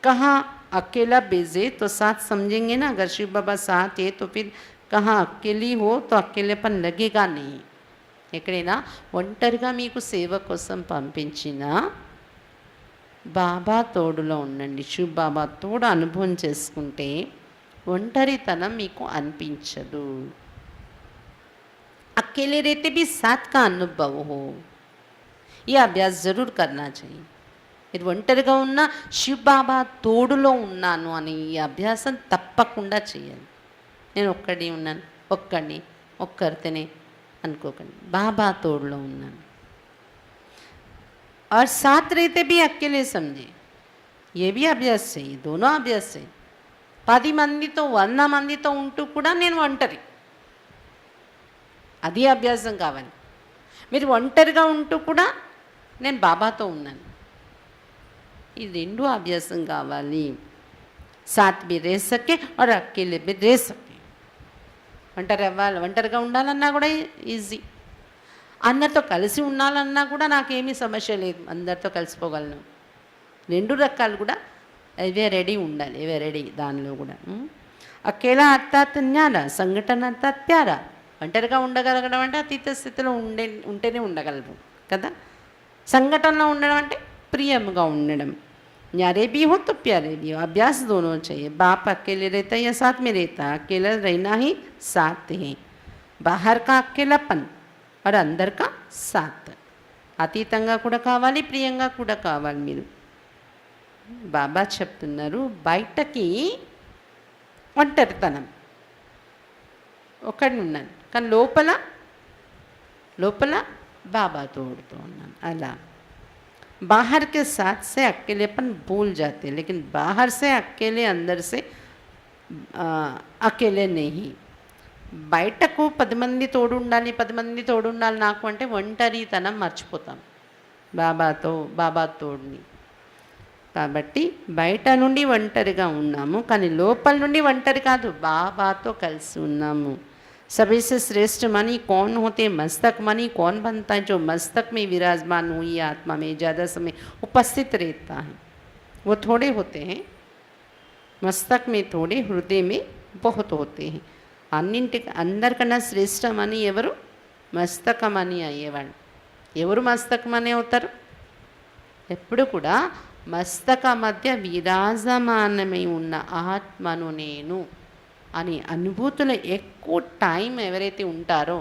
कहाँ अकेला भेजे तो साथ समझेंगे ना, अगर शिव बाबा साथ है तो फिर कहाँ अकेली हो तो अकेलेपन लगेगा नहीं. ఎక్కడైనా ఒంటరిగా మీకు సేవ కోసం పంపించిన బాబా తోడులో ఉండండి, శివ్ బాబా తోడు అనుభవం చేసుకుంటే ఒంటరితనం మీకు అనిపించదు. अकेले रहते भी साथ का अनुभव हो, ये अभ्यास जरूर करना चाहिए. మీరు ఒంటరిగా ఉన్న శివ్ బాబా తోడులో ఉన్నాను అని ఈ అభ్యాసం తప్పకుండా చేయాలి. నేను ఒక్కడి ఉన్నాను, ఒక్కరితోనే అనుకోకండి, బాబా తోడులో ఉన్నాను. और साथ रहते भी अकेले समझे, ये भी अभ्यास चाहिए, दोनों अभ्यास चाहिए. 10 మందితో 100 మందితో ఉంటూ కూడా నేను ఒంటరి, అది అభ్యాసం కావాలి. మీరు ఒంటరిగా ఉంటూ కూడా నేను బాబాతో ఉన్నాను, ఈ రెండు అభ్యాసం కావాలి. साथ भी रह सके और अकेले भी रह सके. ఒంటరిగా ఉండాలన్నా కూడా ఈజీ, అందరితో కలిసి ఉండాలన్నా కూడా నాకేమీ సమస్య లేదు, అందరితో కలిసిపోగలను. 2 రకాలు కూడా ఇవే రెడీ ఉండాలి, ఇవే రెడీ దానిలో కూడా. అకేలా అర్థాత్ జ్ఞాన, సంఘటన అర్థాత్ ప్యారా. ఒంటరిగా ఉండగలగడం అంటే అతీత స్థితిలో ఉంటేనే ఉండగలరు కదా. సంఘటనలో ఉండడం అంటే ప్రియంగా ఉండడం. न्यारे भी हो तो प्यारे भी हो, अभ्यास दोनों चाहिए. बाप अकेले रहता है या साथ में रहता है, अकेला रहना ही साथ है. बाहर का अकेलापन और अंदर का साथ, అతీతంగా కూడా కావాలి, ప్రియంగా కూడా కావాలి. మీరు బాబా చెప్తున్నారు, బయటకి ఒంటరితనం ఒకటి ఉన్నాను, కానీ లోపల బాబా తోడుతూ ఉన్నాను. అలా बाहर के साथ से अकेलेपन भूल जाते हैं, लेकिन बाहर से अकेले, अंदर से అకేలే नहीं. బయటకు 10 మంది తోడు ఉండాలి, 10 మంది తోడు ఉండాలి నాకు అంటే ఒంటరితనం మర్చిపోతాం బాబా తోడుని. కాబట్టి బయట నుండి ఒంటరిగా ఉన్నాము, కానీ లోపల నుండి ఒంటరి కాదు, బాబాతో కలిసి ఉన్నాము. सभी से श्रेष्ठ मनी कौन होते? मस्तक मनी कौन बनता है? जो मस्तक में विराजमान हुई आत्मा में ज़्यादा समय उपस्थित रहता है, वो थोड़े होते हैं. मस्तक में थोड़े, हृदय में बहुत होते हैं. అన్నింటికి అందరికన్నా శ్రేష్టమని ఎవరు? మస్తకమని అయ్యేవాళ్ళు. ఎవరు మస్తకమని అవుతారు? ఎప్పుడు కూడా మస్తక మధ్య విరాజమానమై ఉన్న ఆత్మను నేను అని అనుభూతులు ఎక్కువ టైం ఎవరైతే ఉంటారో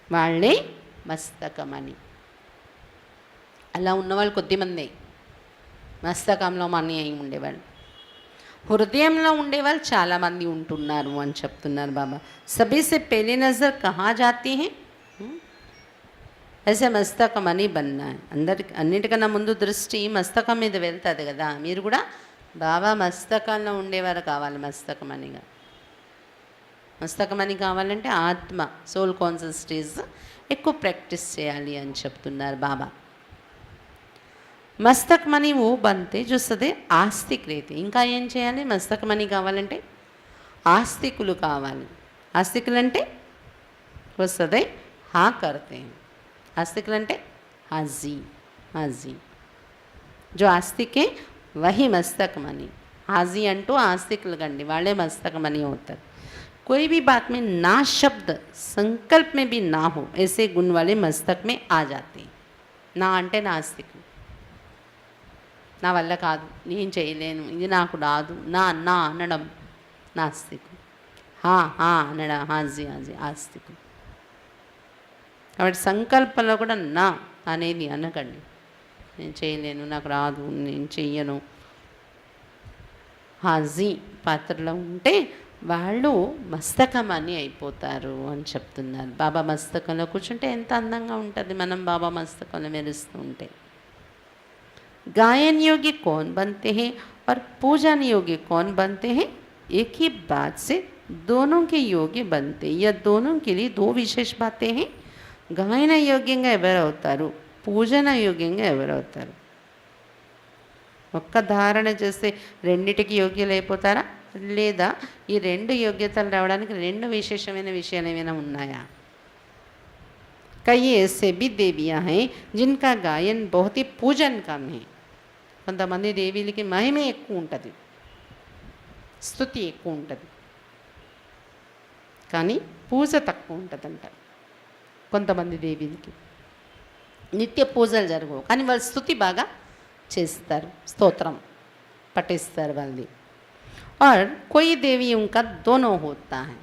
వాళ్ళే మస్తకమని. అలా ఉన్నవాళ్ళు కొద్దిమంది మస్తకంలో మనీ అయి ఉండేవాళ్ళు. హృదయంలో ఉండేవాళ్ళు చాలామంది ఉంటున్నారు అని చెప్తున్నారు బాబా. సభీ సే పెహలే నజర్ కహా జాతీ హై? ऐसे మస్తకమని బన్నా. అన్నిటికన్నా ముందు దృష్టి మస్తకం మీద వెళ్తుంది కదా. మీరు కూడా బాబా మస్తకంలో ఉండేవారు కావాలి. మస్తకమని కావాలంటే ఆత్మ, సోల్ కాన్షియస్నెస్ ఎక్కువ ప్రాక్టీస్ చేయాలి అని చెప్తున్నారు బాబా. మస్తకమని ఓ బంతే జో సదే ఆస్తిక్ రేతే. ఇంకా ఏం చేయాలి? మస్తకమని కావాలంటే ఆస్తికులు కావాలి. ఆస్తికులు అంటే ఓ సదే హా కర్తే. ఆస్తికులు అంటే హాజీ. జో ఆస్తికే वही मस्तकमनी. हाजी अंटू आस्तिकुలు కండి, వాళ్ళే मस्तकमनी होताరు. कोई भी बात में ना शब्द संकल्प में भी ना हो, ऐसे गुण वाले मस्तक में आ जाते. నా అంటే నాస్తికులు. నా వల్ల కాదు, నేను చేయలేను, ఇది నాకు రాదు, నా అనడం నాస్తికులు. హా అనడం హాజీ ఆస్తికులు. కాబట్టి సంకల్పంలో కూడా నా అనేది అనకండి. నేను చేయలేను, నాకు రాదు, నేను చెయ్యను. హాజీ పాత్రలో ఉంటే వాళ్ళు మస్తకమని అయిపోతారు అని చెప్తున్నారు. బాబా మస్తకంలో కూర్చుంటే ఎంత అందంగా ఉంటుంది, మనం బాబా మస్తకంలో మెరుస్తూ ఉంటే. गायन योगी कौन बनते हैं और पूजन योगी कौन बनते हैं? एक ही बात से दोनों के योगी बनते हैं, या दोनों के लिए 2 विशेष बातें हैं. गायन योग्యంగా ఎవరు అవుతారు, పూజన యోగ్యంగా ఎవరు అవుతారు? ఒక్క ధారణ చేస్తే రెండిటికి యోగ్యులు అయిపోతారా? లేదా ఈ 2 యోగ్యతలు రావడానికి 2 విశేషమైన విషయాలు ఏమైనా ఉన్నాయా? कई ऐसे भी देवियाँ हैं जिनका गायन बहुत ही पूजन काम है కొంతమంది దేవీలకి మహిమే ఎక్కువ ఉంటుంది, స్తుతి ఎక్కువ ఉంటుంది, కానీ పూజ తక్కువ ఉంటుందంట. కొంతమంది దేవీలకి నిత్య పూజలు జరగవు, కానీ వాళ్ళు స్తుతి బాగా చేస్తారు, స్తోత్రం పఠిస్తారు వాళ్ళది. और कोई देवी उनका दोनों होता है.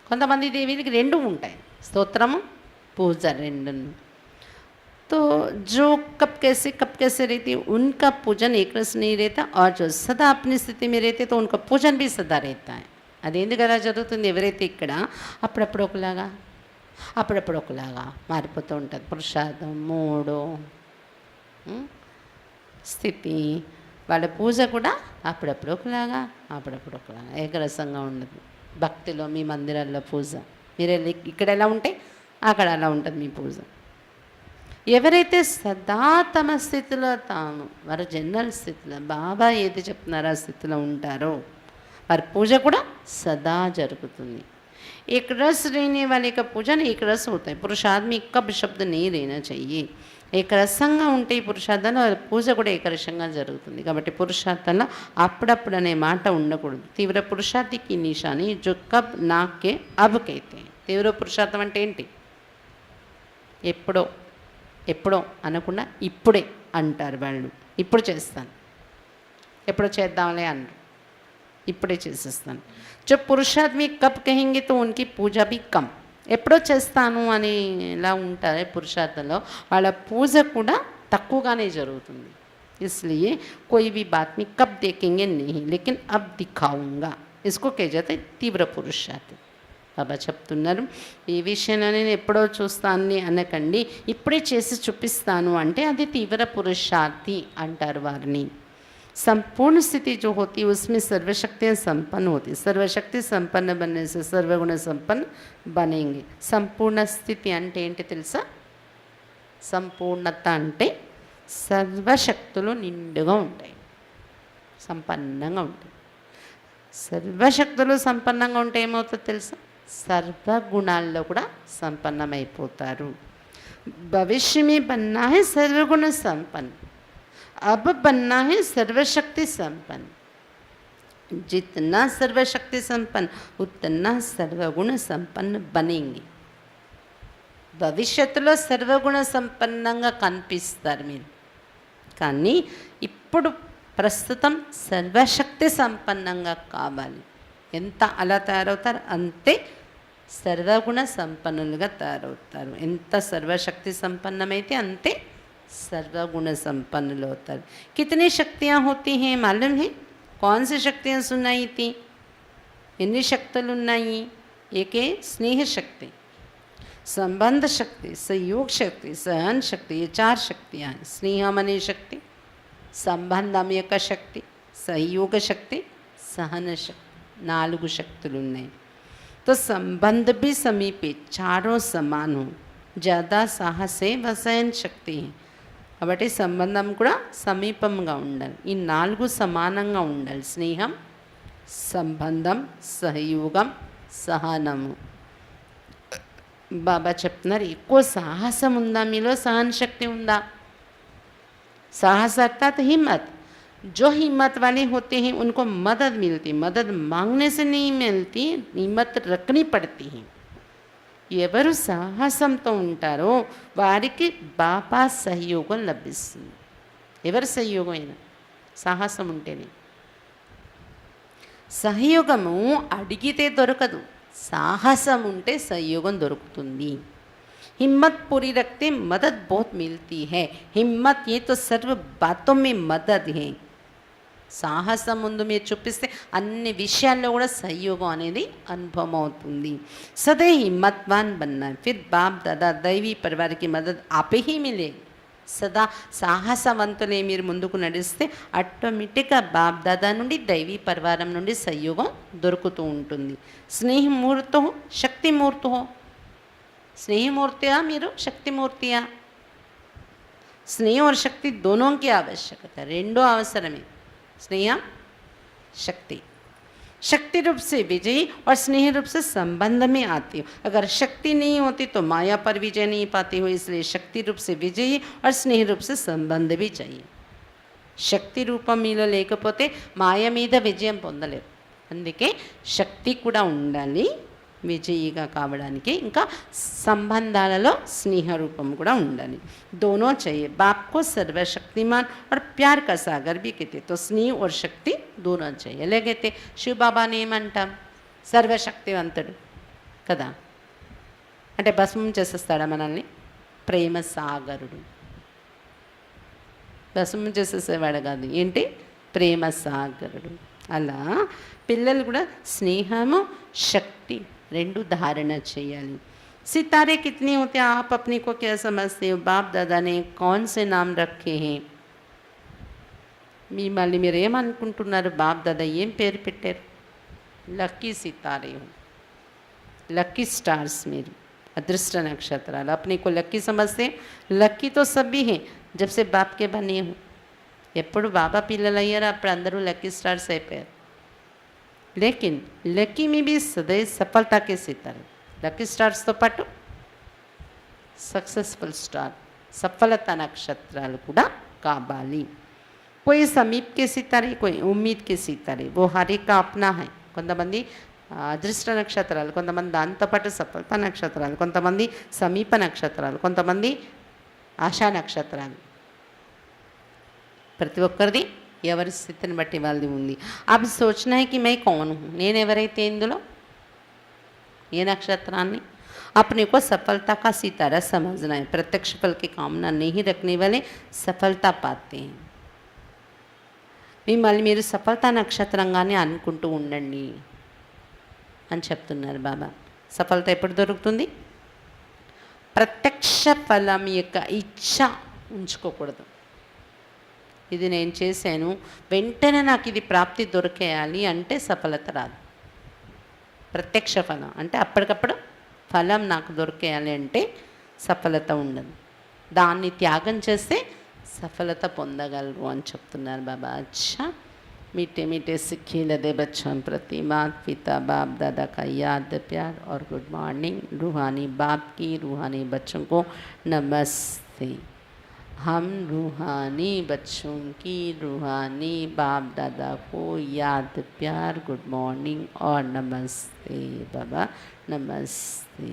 కొంతమంది దేవీలకి రెండు ఉంటాయి, స్తోత్రము పూజ రెండు. तो जो कब कैसे रहती है उनका पूजन एक रस नहीं रहता, और जो सदा अपनी स्थिति में रहते तो उनका पूजन भी सदा रहता है. అదేందుకు అలా జరుగుతుంది? ఎవరైతే ఇక్కడ అప్పుడప్పుడు ఒకలాగా మారిపోతూ ఉంటుంది, పురుషార్థం మూడు స్థితి, వాళ్ళ పూజ కూడా అప్పుడప్పుడు ఒకలాగా ఏకరసంగా ఉండదు. భక్తిలో మీ మందిరాల్లో పూజ మీరు ఇక్కడ ఎలా ఉంటే అక్కడ అలా ఉంటుంది మీ పూజ. ఎవరైతే సదా తమ స్థితిలో తాము వారు జనరల్ స్థితిలో బాబా ఏది చెప్తున్నారో ఆ స్థితిలో ఉంటారో వారి పూజ కూడా సదా జరుగుతుంది. एक रस रहने वाले का पूजन एक रस होता है. पुरुषार्थ में कब शब्द नहीं रहना चाहिए. ఏకరసంగా ఉంటే ఈ పురుషార్థంలో పూజ కూడా ఏకరసంగా జరుగుతుంది. కాబట్టి పురుషార్థంలో అప్పుడప్పుడు అనే మాట ఉండకూడదు. తీవ్ర పురుషార్థికి నిషాని జో కబ్ నాకే అబ్ కైతే. తీవ్ర పురుషార్థం అంటే ఏంటి? ఎప్పుడో అనకుండా ఇప్పుడే అంటారు వాళ్ళు. ఇప్పుడు చేస్తాను, ఎప్పుడో చేద్దాంలే అన్నారు, ఇప్పుడే చేసేస్తాను. జో పురుషార్థి కబ్ కహెంగే తో ఉన్కి పూజ భీ కమ్. ఎప్పుడో చేస్తాను అని ఎలా ఉంటారే పురుషార్థంలో వాళ్ళ పూజ కూడా తక్కువగానే జరుగుతుంది. इसलिए कोई भी बात में कब देखेंगे नहीं, लेकिन अब दिखाऊंगा, इसको कह जाते तीव्र पुरुषार्थ. బాబా చెప్తున్నారు, ఈ విషయంలో నేను ఎప్పుడో చూస్తాను అనకండి, ఇప్పుడే చేసి చూపిస్తాను అంటే అది తీవ్ర పురుషార్థి అంటారు వారిని. संपूर्ण स्थिति जो होती है उसमें सर्वशक्तियाँ संपन्न होती. सर्वशक्ति संपन्न बनने से सर्वगुण संपन्न बनेंगे. संपूर्ण స్థితి అంటే ఏంటి తెలుసా? సంపూర్ణత అంటే సర్వశక్తులు నిండుగా ఉంటాయి, సంపన్నంగా ఉంటాయి. సర్వశక్తులు సంపన్నంగా ఉంటే ఏమవుతుందో తెలుసా? సర్వగుణాల్లో కూడా సంపన్నమైపోతారు. భవిష్య में बनना है सर्वगुण संपन्न, अब बनना है सर्वशक्ति संपन्न. जितना सर्वशक्ति संपन्न उतना सर्वगुण संपन्न बनेंगे. భవిష్యత్తులో సర్వగుణ సంపన్నంగా కనిపిస్తారు మీరు, కానీ ఇప్పుడు ప్రస్తుతం సర్వశక్తి సంపన్నంగా కావాలి. ఎంత అలా తయారవుతారు అంతే సర్వగుణ సంపన్నులుగా తయారవుతారు. ఎంత సర్వశక్తి సంపన్నమైతే అంతే सर्वगुण संपन्न होता है. कितनी शक्तियाँ होती हैं मालूम है? कौन सी शक्तियाँ सुनाई थी? ఎన్ని శక్తులు ఉన్నాయి? ఏకే స్నేహ శక్తి, संबंध शक्ति, सहयोग शक्ति, सहन शक्ति, ये चार शक्तियाँ हैं. स्नेहम अने शक्ति, संबंधम యొక్క శక్తి, सहयोग शक्ति, सहन शक्ति, నాలుగు శక్తులు ఉన్నాయి. तो संबंध भी समीपे चारों समान हो. ज़्यादा साहस है वसयन शक्ति है. కాబట్టి సంబంధం కూడా సమీపంగా ఉండాలి. ఈ నాలుగు సమానంగా ఉండాలి. స్నేహం, సంబంధం, సహయోగం, సహనము. బాబా చెప్తున్నారు, ఎక్కువ సాహసం ఉందా మీలో? సహన శక్తి ఉందా? साहस अर्थात हिम्मत. जो हिम्मत वाले होते हैं उनको मदद मिलती, मदद मांगने से नहीं मिलती, हिम्मत रखनी पड़ती है. ఎవరు సాహసంతో ఉంటారో వారికి బాబా సహయోగం లభిస్తుంది. ఎవరి సహయోగం అయినా సాహసం ఉంటేనే. సహయోగము అడిగితే దొరకదు, సాహసం ఉంటే సహయోగం దొరుకుతుంది. हिम्मत पूरी रखते मदद बहुत मिलती है. हिम्मत ये तो सर्व बातों में मदद है. సాహసం ముందు మీరు చూపిస్తే అన్ని విషయాల్లో కూడా సహయోగం అనేది అనుభవం అవుతుంది. సదే హిమ్మత్వాన్ బన్నా ఫిర్ బాప్ దాదా దైవీ పరివారికి మదద్ ఆపే హీ మిలే. సదా సాహసవంతులే మీరు ముందుకు నడిస్తే ఆటోమేటిక్గా బాప్ దాదా నుండి దైవీ పరివారం నుండి సహయోగం దొరుకుతూ ఉంటుంది. స్నేహమూర్తో శక్తిమూర్తో. స్నేహమూర్తియా మీరు శక్తిమూర్తియా? స్నేహ और शक्ति दोनों की आवश्यकता, రెండో అవసరమే. स्नेह शक्ति, शक्ति रूप से विजयी और स्नेह रूप से संबंध में आती हो. अगर शक्ति नहीं होती तो माया पर विजय नहीं पाती हो. इसलिए शक्ति रूप से विजयी और स्नेह रूप से संबंध भी चाहिए. శక్తి రూపం మీలో లేకపోతే మాయ మీద విజయం పొందలేరు. అందుకే శక్తి కూడా ఉండాలి విజయిగా కావడానికి. ఇంకా సంబంధాలలో స్నేహ రూపం కూడా ఉండాలి. दोनों चाहिए. बाप को सर्वशक्तिमान और प्यार का सागर भी कहते. तो स्नेह और शक्ति दोनों चाहिए. ఎలాగైతే శివ బాబాని ఏమంటాం? సర్వశక్తివంతుడు కదా, అంటే భస్మం చేసేస్తాడా మనల్ని? ప్రేమ సాగరుడు. భస్మం చేసేసేవాడు కాదు, ఏంటి? ప్రేమ సాగరుడు. అలా పిల్లలు కూడా స్నేహము శక్తి రెండు ధారణ చేయాలి. सितारे कितने होते हैं? आप अपने को क्या समझते हो? बाप दादा ने कौन से नाम रखे हैं? మిమ్మల్ని మీరు ఏమనుకుంటున్నారు? బాప్ దాదా ఏం పేరు పెట్టారు? లక్కీ సితారే हो, लकी स्टार्स. మీరు అదృష్ట నక్షత్రాలు. अपने को लकी समझते. लकी तो सभी हैं जब से बाप के बने हो. ఎప్పుడు బాబా పిల్లలు అయ్యారో అప్పుడు అందరూ లక్కీ స్టార్స్ అయిపోయారు. लेकिन लकी में भी सदैव सफलता के सितारे. లక్కీ స్టార్స్తో పాటు సక్సెస్ఫుల్ స్టార్, సఫలత నక్షత్రాలు కూడా కావాలి. कोई समीप के सितारे, कोई उम्मीद के सितारे, वो हर एक का अपना है. కొంతమంది అదృష్ట నక్షత్రాలు, కొంతమంది దాంతోపాటు సఫలత నక్షత్రాలు, కొంతమంది సమీప నక్షత్రాలు, కొంతమంది ఆశా నక్షత్రాలు. ప్రతి ఒక్కరిది ఎవరి స్థితిని బట్టి వాళ్ళది ఉంది. అవి సోచనా है कि मैं कौन हूँ, నేను ఎవరైతే ఇందులో ఏ నక్షత్రాన్ని. अपने को सफलता का सितारा समझना है. प्रत्यक्ष फल की कामना नहीं रखने वाले सफलता पाते हैं. మిమ్మల్ని మీరు సఫలతా నక్షత్రంగానే అనుకుంటూ ఉండండి అని చెప్తున్నారు బాబా. సఫలత ఎప్పుడు దొరుకుతుంది? ప్రత్యక్ష ఫలం యొక్క ఇచ్ఛ ఉంచుకోకూడదు. ఇది నేను చేశాను, వెంటనే నాకు ఇది ప్రాప్తి దొరికేయాలి అంటే సఫలత రాదు. ప్రత్యక్ష ఫలం అంటే అప్పటికప్పుడు ఫలం నాకు దొరికేయాలి అంటే సఫలత ఉండదు. దాన్ని త్యాగం చేస్తే సఫలత పొందగలరు అని చెప్తున్నారు బాబా. అచ్చా, मीठे मीठे सिक्खे लदे बच्चों प्रति माता पिता बाप दादा का याद प्यार और गुड मॉर्निंग. रूहानी बाप की रूहानी बच्चों को नमस्ते. हम रूहानी बच्चों की रूहानी बाप दादा को याद प्यार गुड मॉर्निंग और नमस्ते. बाबा नमस्ते.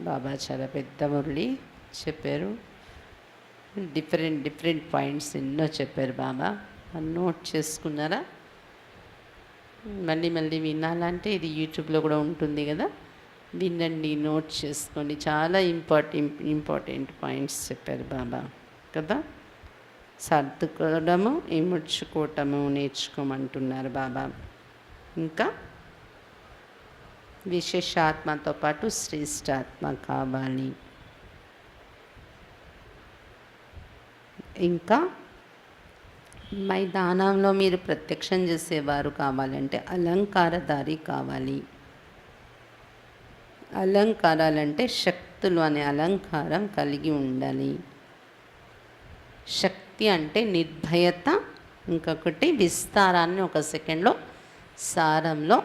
బాబా చాలా పెద్ద మురళి చెప్పారు. డిఫరెంట్ పాయింట్స్ ఎన్నో చెప్పారు బాబా. నోట్ చేసుకున్నారా? మళ్ళీ వినాలంటే ఇది యూట్యూబ్లో కూడా ఉంటుంది కదా, వినండి, నోట్ చేసుకోండి. చాలా ఇంపార్టెంట్ పాయింట్స్ చెప్పారు బాబా కదా. సర్దుకోవడము ఇముడ్చుకోవటము నేర్చుకోమంటున్నారు బాబా. ఇంకా విశేషాత్మతో పాటు శ్రేష్టాత్మ కావాలి. ఇంకా మైదానంలో మీరు ప్రత్యక్షం చేసేవారు కావాలంటే అలంకారధారి కావాలి. అలంకారాలంటే శక్తులు అనే అలంకారం కలిగి ఉండాలి. శక్తి అంటే నిర్భయత, ఇంకొకటి విస్తారాన్ని ఒక సెకండ్లో సారంలో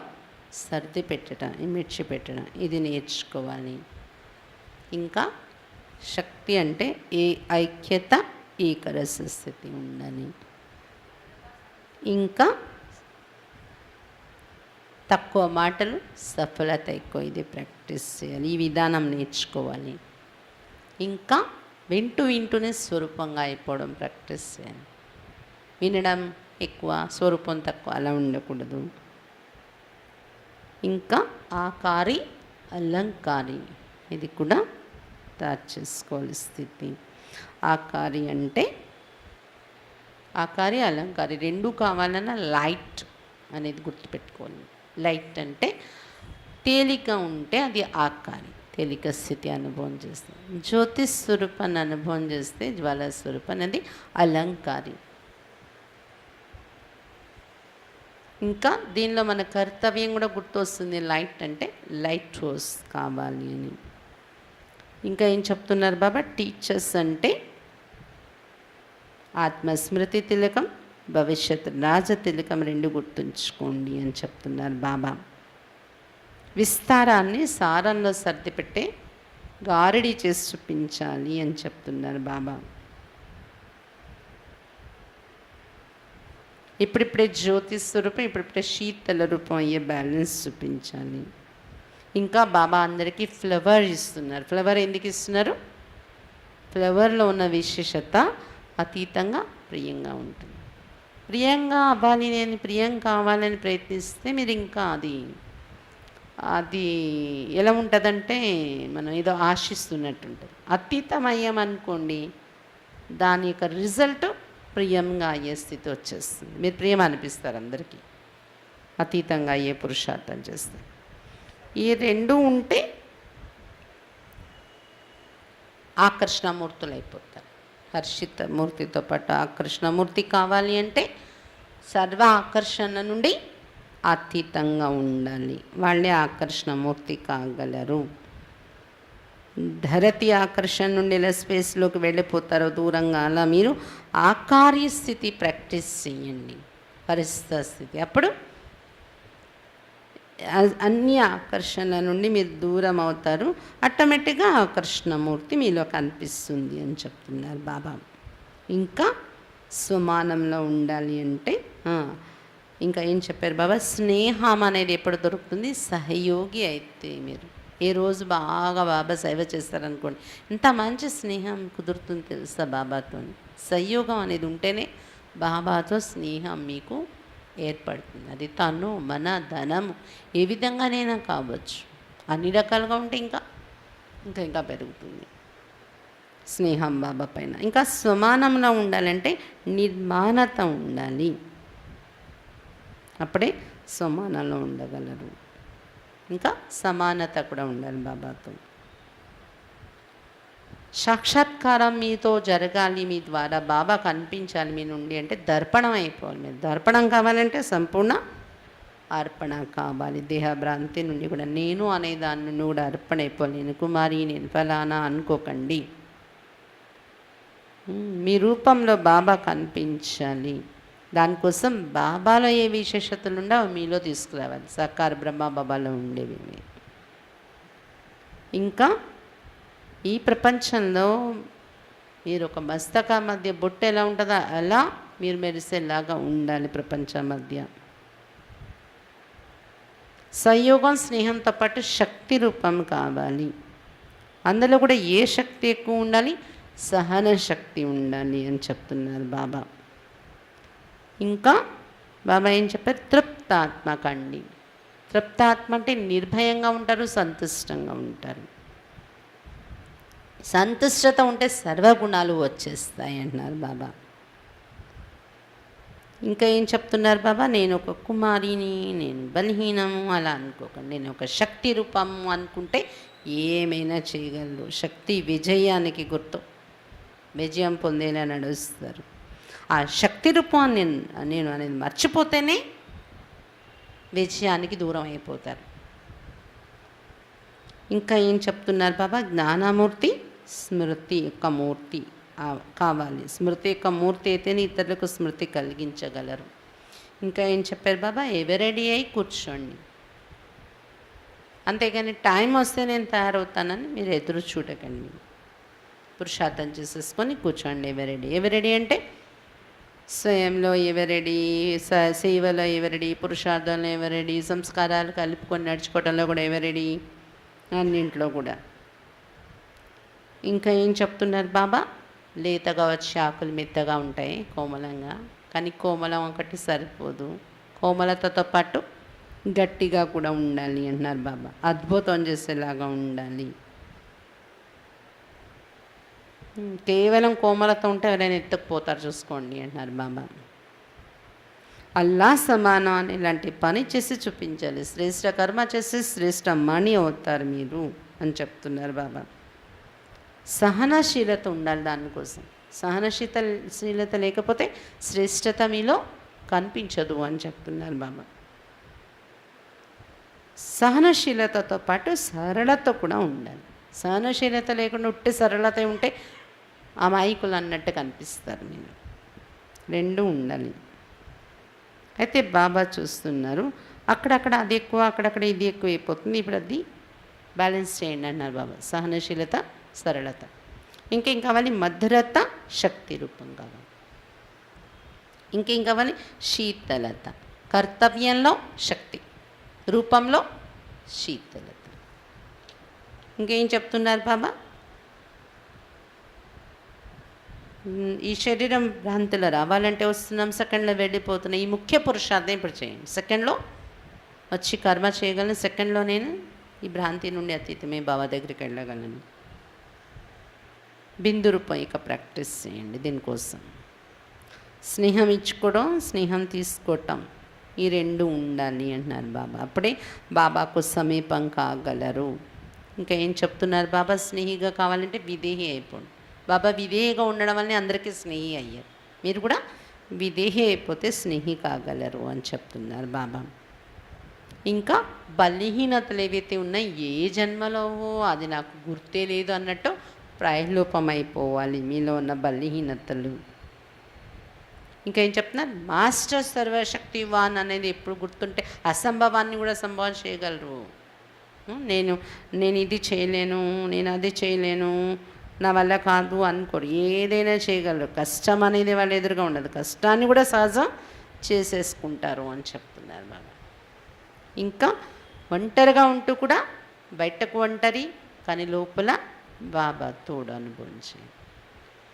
సర్ది పెట్టడం, ఇమిడ్చి పెట్టడం, ఇది నేర్చుకోవాలి. ఇంకా శక్తి అంటే ఏ ఐక్యత, ఏకరస స్థితి ఉండాలి. ఇంకా తక్కువ మాటలు, సఫలత ఎక్కువ, ఇది ప్రాక్టీస్ చేయాలి. ఈ విధానం నేర్చుకోవాలి. ఇంకా వింటూనే స్వరూపంగా అయిపోవడం ప్రాక్టీస్ చేయాలి. వినడం ఎక్కువ, స్వరూపం తక్కువ, అలా ఉండకూడదు. ఇంకా ఆకారి, అలంకారి, ఇది కూడా తయారు చేసుకోవాలి స్థితి. ఆకారి అంటే ఆకారి, అలంకారి రెండు కావాలన్నా లైట్ అనేది గుర్తుపెట్టుకోవాలి. లైట్ అంటే తేలిక ఉంటే అది ఆకారి, తేలిక స్థితి అనుభవం చేస్తే. జ్యోతి స్వరూపాన్ని అనుభవం చేస్తే జ్వాల స్వరూపం అనేది అలంకారి. ఇంకా దీనిలో మన కర్తవ్యం కూడా గుర్తొస్తుంది. లైట్ అంటే లైట్ హౌస్ కావాలి అని. ఇంకా ఏం చెప్తున్నారు బాబా? టీచర్స్ అంటే ఆత్మస్మృతి తిలకం, భవిష్యత్ రాజ తిలకం రెండు గుర్తుంచుకోండి అని చెప్తున్నారు బాబా. విస్తారాన్ని సారంలో సర్దిపెట్టే గారడి చేసి చూపించాలి అని చెప్తున్నారు బాబా. ఇప్పుడిప్పుడే జ్యోతి స్వరూపం, ఇప్పుడిప్పుడే శీతల రూపం అయ్యే బ్యాలెన్స్ చూపించాలి. ఇంకా బాబా అందరికీ ఫ్లవర్ ఇస్తున్నారు. ఫ్లవర్ ఎందుకు ఇస్తున్నారు? ఫ్లవర్లో ఉన్న విశేషత అతీతంగా ప్రియంగా ఉంటుంది. ప్రియంగా అవ్వాలి, నేను ప్రియం కావాలని ప్రయత్నిస్తే మీరు ఇంకా అది ఎలా ఉంటుందంటే మనం ఏదో ఆశిస్తున్నట్టు ఉంటుంది. అతీతమయ్యాం అనుకోండి, దాని యొక్క రిజల్ట్ ప్రియంగా అయ్యే స్థితి వచ్చేస్తుంది. మీరు ప్రియం అనిపిస్తారు అందరికీ, అతీతంగా అయ్యే పురుషార్థం చేస్తారు. ఈ రెండు ఉంటే ఆకర్షణమూర్తులు అయిపోతారు. హర్షిత మూర్తితో పాటు ఆకర్షణమూర్తి కావాలి అంటే సర్వ ఆకర్షణ నుండి అతీతంగా ఉండాలి. వాళ్ళే ఆకర్షణమూర్తి కాగలరు. ధరతి ఆకర్షణ నుండి ఇలా స్పేస్లోకి వెళ్ళిపోతారో దూరంగా, అలా మీరు ఆకార్య స్థితి ప్రాక్టీస్ చేయండి, పరిస్థిత స్థితి. అప్పుడు అన్ని ఆకర్షణల నుండి మీరు దూరం అవుతారు. ఆటోమేటిక్గా ఆకర్షణమూర్తి మీలో కనిపిస్తుంది అని చెప్తున్నారు బాబా. ఇంకా స్వమానంలో ఉండాలి అంటే ఇంకా ఏం చెప్పారు బాబా? స్నేహం అనేది ఎప్పుడు దొరుకుతుంది? సహయోగి అయితే మీరు ఏ రోజు బాగా బాబా సేవ చేస్తారనుకోండి, ఇంత మంచి స్నేహం కుదురుతుంది తెలుసా బాబాతో. సహయోగం అనేది ఉంటేనే బాబాతో స్నేహం మీకు ఏర్పడుతుంది. అది తను, మన, ధనము ఏ విధంగానైనా కావచ్చు. అన్ని రకాలుగా ఉంటే ఇంకా ఇంకా ఇంకా పెరుగుతుంది స్నేహం బాబా పైన. ఇంకా స్వమానంలో ఉండాలంటే నిర్మాణత ఉండాలి. అప్పుడే స్వమానంలో ఉండగలరు. ఇంకా సమానత కూడా ఉండాలి బాబాతో. సాక్షాత్కారం మీతో జరగాలి, మీ ద్వారా బాబా కనిపించాలి మీ నుండి అంటే దర్పణం అయిపోవాలి. మీరు దర్పణం కావాలంటే సంపూర్ణ అర్పణ కావాలి. దేహభ్రాంతి నుండి కూడా నేను అనే దాని నుండి కూడా అర్పణ అయిపోవాలి. నేను కుమారి, నేను ఫలానా అనుకోకండి. మీ రూపంలో బాబా కనిపించాలి. దానికోసం బాబాలో ఏ విశేషతలు ఉండో మీలో తీసుకురావాలి. సాకార బ్రహ్మ బాబాలో ఉండేవి. ఇంకా ఈ ప్రపంచంలో మీరు ఒక మస్తక మధ్య బొట్టు ఎలా ఉంటుందో అలా మీరు మెరిసేలాగా ఉండాలి ప్రపంచం మధ్య. సంయోగం స్నేహంతో పాటు శక్తి రూపం కావాలి. అందులో కూడా ఏ శక్తి ఎక్కువ ఉండాలి? సహన శక్తి ఉండాలి అని చెప్తున్నారు బాబా. ఇంకా బాబా ఏం చెప్పారు? తృప్తాత్మ కండి. తృప్తాత్మ అంటే నిర్భయంగా ఉంటారు, సంతుష్టంగా ఉంటారు. సంతుష్టత ఉంటే సర్వగుణాలు వచ్చేస్తాయి అంటున్నారు బాబా. ఇంకా ఏం చెప్తున్నారు బాబా? నేను ఒక కుమారిని, నేను బలహీనము అలా అనుకోకండి. నేను ఒక శక్తి రూపము అనుకుంటే ఏమైనా చేయగలరు. శక్తి విజయానికి గుర్తు. విజయం పొందేలా నడుస్తారు. ఆ శక్తి రూపాన్ని నేను అనేది మర్చిపోతేనే విజయానికి దూరం అయిపోతారు. ఇంకా ఏం చెప్తున్నారు బాబా? జ్ఞానమూర్తి, స్మృతి యొక్క మూర్తి కావాలి. స్మృతి యొక్క మూర్తి అయితేనే ఇతరులకు స్మృతి కలిగించగలరు. ఇంకా ఏం చెప్పారు బాబా? ఎవరెడీ అయి కూర్చోండి. అంతేగాని టైం వస్తే నేను తయారవుతానని మీరు ఎదురు చూడకండి. పురుషార్థం చేసేసుకొని కూర్చోండి. ఎవరెడీ. ఎవరెడీ అంటే స్వయంలో ఎవరెడీ, సేవలో ఎవరెడీ, పురుషార్థంలో ఎవరెడీ, సంస్కారాలు కలుపుకొని నడుచుకోవడంలో కూడా ఎవరెడీ, అన్నింట్లో కూడా. ఇంకా ఏం చెప్తున్నారు బాబా? లేతగా వచ్చే ఆకులు మెత్తగా ఉంటాయి కోమలంగా, కానీ కోమలం ఒకటి సరిపోదు. కోమలతతో పాటు గట్టిగా కూడా ఉండాలి అంటున్నారు బాబా. అద్భుతం చేసేలాగా ఉండాలి. కేవలం కోమలతో ఉంటే ఎవరైనా ఎత్తుకుపోతారు చూసుకోండి అంటున్నారు బాబా. అల్లా సమానం అని ఇలాంటి పని చేసి చూపించాలి. శ్రేష్ఠ కర్మ చేసి శ్రేష్ఠ మణి అవుతారు మీరు అని చెప్తున్నారు బాబా. సహనశీలత ఉండాలి. దానికోసం సహనశీలత లేకపోతే శ్రేష్టత మీలో కనిపించదు అని చెప్తున్నారు బాబా. సహనశీలతతో పాటు సరళత కూడా ఉండాలి. సహనశీలత లేకుండా ఉట్టి సరళత ఉంటే అమాయకులు అన్నట్టు కనిపిస్తారు మీరు. రెండు ఉండాలి. అయితే బాబా చూస్తున్నారు అక్కడక్కడ అది ఎక్కువ, అక్కడక్కడ ఇది ఎక్కువ అయిపోతుంది. ఇప్పుడు అది బ్యాలెన్స్ చేయండి అన్నారు బాబా. సహనశీలత, సరళత. ఇంకేం కావాలి? మధురత, శక్తి రూపం కావాలి. ఇంకేం కావాలి? శీతలత. కర్తవ్యంలో శక్తి, రూపంలో శీతలత. ఇంకేం చెప్తున్నారు బాబా? ఈ శరీరం భ్రాంతులు రావాలంటే వస్తున్నాం, సెకండ్లో వెళ్ళిపోతున్నాం. ఈ ముఖ్య పురుషార్థం ఇప్పుడు చేయండి. సెకండ్లో వచ్చి కర్మ చేయగలను, సెకండ్లో నేను ఈ భ్రాంతి నుండి అతీతమే బాబా దగ్గరికి వెళ్ళగలను. బిందు రూపం ఇక ప్రాక్టీస్ చేయండి. దీనికోసం స్నేహం ఇచ్చుకోవడం, స్నేహం తీసుకోవటం, ఈ రెండు ఉండాలి అంటున్నారు బాబా. అప్పుడే బాబాకు సమీపం కాగలరు. ఇంకా ఏం చెప్తున్నారు బాబా? స్నేహిగా కావాలంటే విదేహి అయిపోండి. బాబా విదేహిగా ఉండడం వల్లనే అందరికీ స్నేహి అయ్యారు. మీరు కూడా విదేహి అయిపోతే స్నేహి కాగలరు అని చెప్తున్నారు బాబా. ఇంకా బలహీనతలు ఏవైతే ఉన్నాయో ఏ జన్మలో అది నాకు గుర్తే లేదు అన్నట్టు ప్రాయలోపమైపోవాలి మీలో ఉన్న బలహీనతలు. ఇంకా ఏం చెప్తున్నారు? మాస్టర్ సర్వశక్తివాన్ అనేది ఎప్పుడు గుర్తుంటే అసంభవాన్ని కూడా సంభవం చేయగలరు. నేను ఇది చేయలేను, నేను అది చేయలేను, నా వల్ల కాదు అనుకోరు. ఏదైనా చేయగలరు. కష్టం అనేది వాళ్ళ ఎదురుగా ఉండదు. కష్టాన్ని కూడా సహజం చేసేసుకుంటారు అని చెప్తున్నారు బాబా. ఇంకా ఒంటరిగా ఉంటూ కూడా బయటకు ఒంటరి, కానీ లోపల బాబా తోడు అనుభవించి,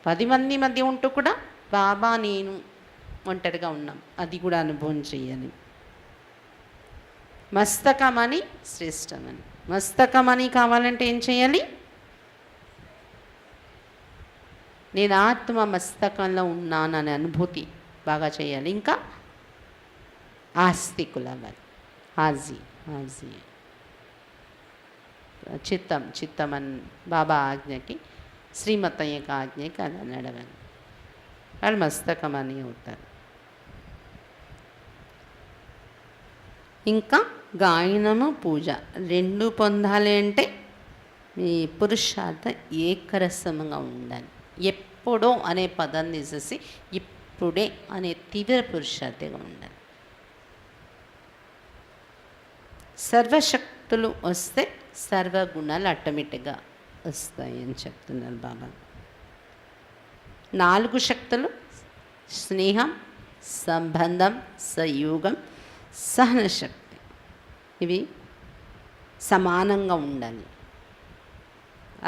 10 మంది మధ్య ఉంటూ కూడా బాబా నేను ఒంటరిగా ఉన్నాం అది కూడా అనుభవం చేయాలి. మస్తకమని శ్రేష్టమని. మస్తకమని కావాలంటే ఏం చేయాలి? నేను ఆత్మ మస్తకంలో ఉన్నాననే అనుభూతి బాగా చేయాలి. ఇంకా ఆస్తికులు అవ్వాలి. హాజీ చిత్తమని బాబా ఆజ్ఞకి, శ్రీమతం యొక్క ఆజ్ఞకి అలా నడవాలి. వాళ్ళు మస్తకమని అవుతారు. ఇంకా గాయనము పూజ రెండు పొందాలి అంటే మీ పురుషార్థం ఏకరసంగా ఉండాలి. ఎప్పుడో అనే పదం తీసేసి ఇప్పుడే అనే తీవ్ర పురుషార్థంగా ఉండాలి. సర్వశక్తులు వస్తే సర్వగుణాలు ఆటోమేటిక్గా వస్తాయి అని చెప్తున్నారు బాబా. 4 శక్తులు: స్నేహం, సంబంధం, సయోగం, సహనశక్తి. ఇవి సమానంగా ఉండాలి.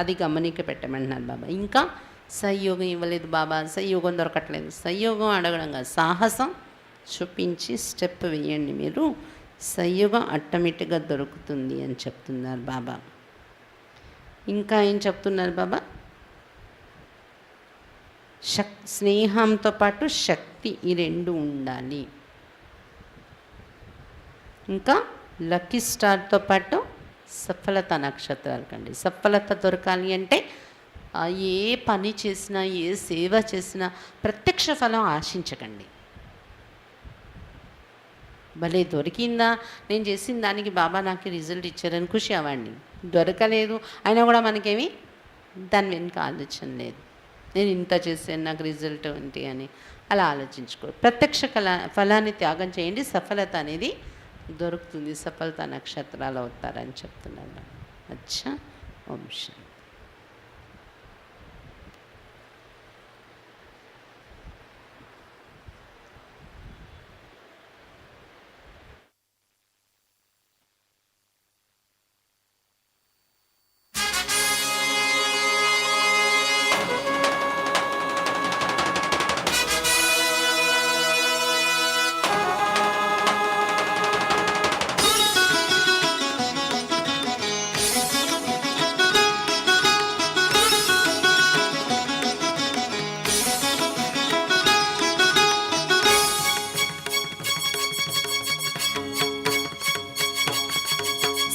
అది గమనిక పెట్టమంటున్నారు బాబా. ఇంకా సహయోగం ఇవ్వలేదు బాబా, సహయోగం దొరకట్లేదు. సహయోగం అడగడం కాదు, సాహసం చూపించి స్టెప్ వేయండి. మీరు సహయోగం ఆటోమేటిక్గా దొరుకుతుంది అని చెప్తున్నారు బాబా. ఇంకా ఏం చెప్తున్నారు బాబా? స్నేహంతో పాటు శక్తి, ఈ రెండు ఉండాలి. ఇంకా లక్కీ స్టార్తో పాటు సఫలత నక్షత్రాలు కండి. సఫలత దొరకాలి అంటే ఏ పని చేసినా, ఏ సేవ చేసినా ప్రత్యక్ష ఫలం ఆశించకండి. భలే దొరికిందా, నేను చేసిన దానికి బాబా నాకు రిజల్ట్ ఇచ్చారని ఖుషి అవ్వండి. దొరకలేదు అయినా కూడా మనకేమి దాని వెనుక ఆలోచన లేదు. నేను ఇంత చేసాను నాకు రిజల్ట్ ఏంటి అని అలా ఆలోచించుకో. ప్రత్యక్ష ఫలాన్ని త్యాగం చేయండి, సఫలత అనేది దొరుకుతుంది. సఫలత నక్షత్రాలు అవుతారని చెప్తున్నాను. అచ్చా, ఓం శాంతి.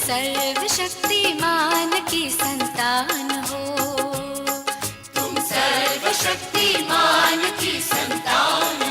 सर्वशक्तिमान की संतान हो, तुम सर्वशक्तिमान की संतान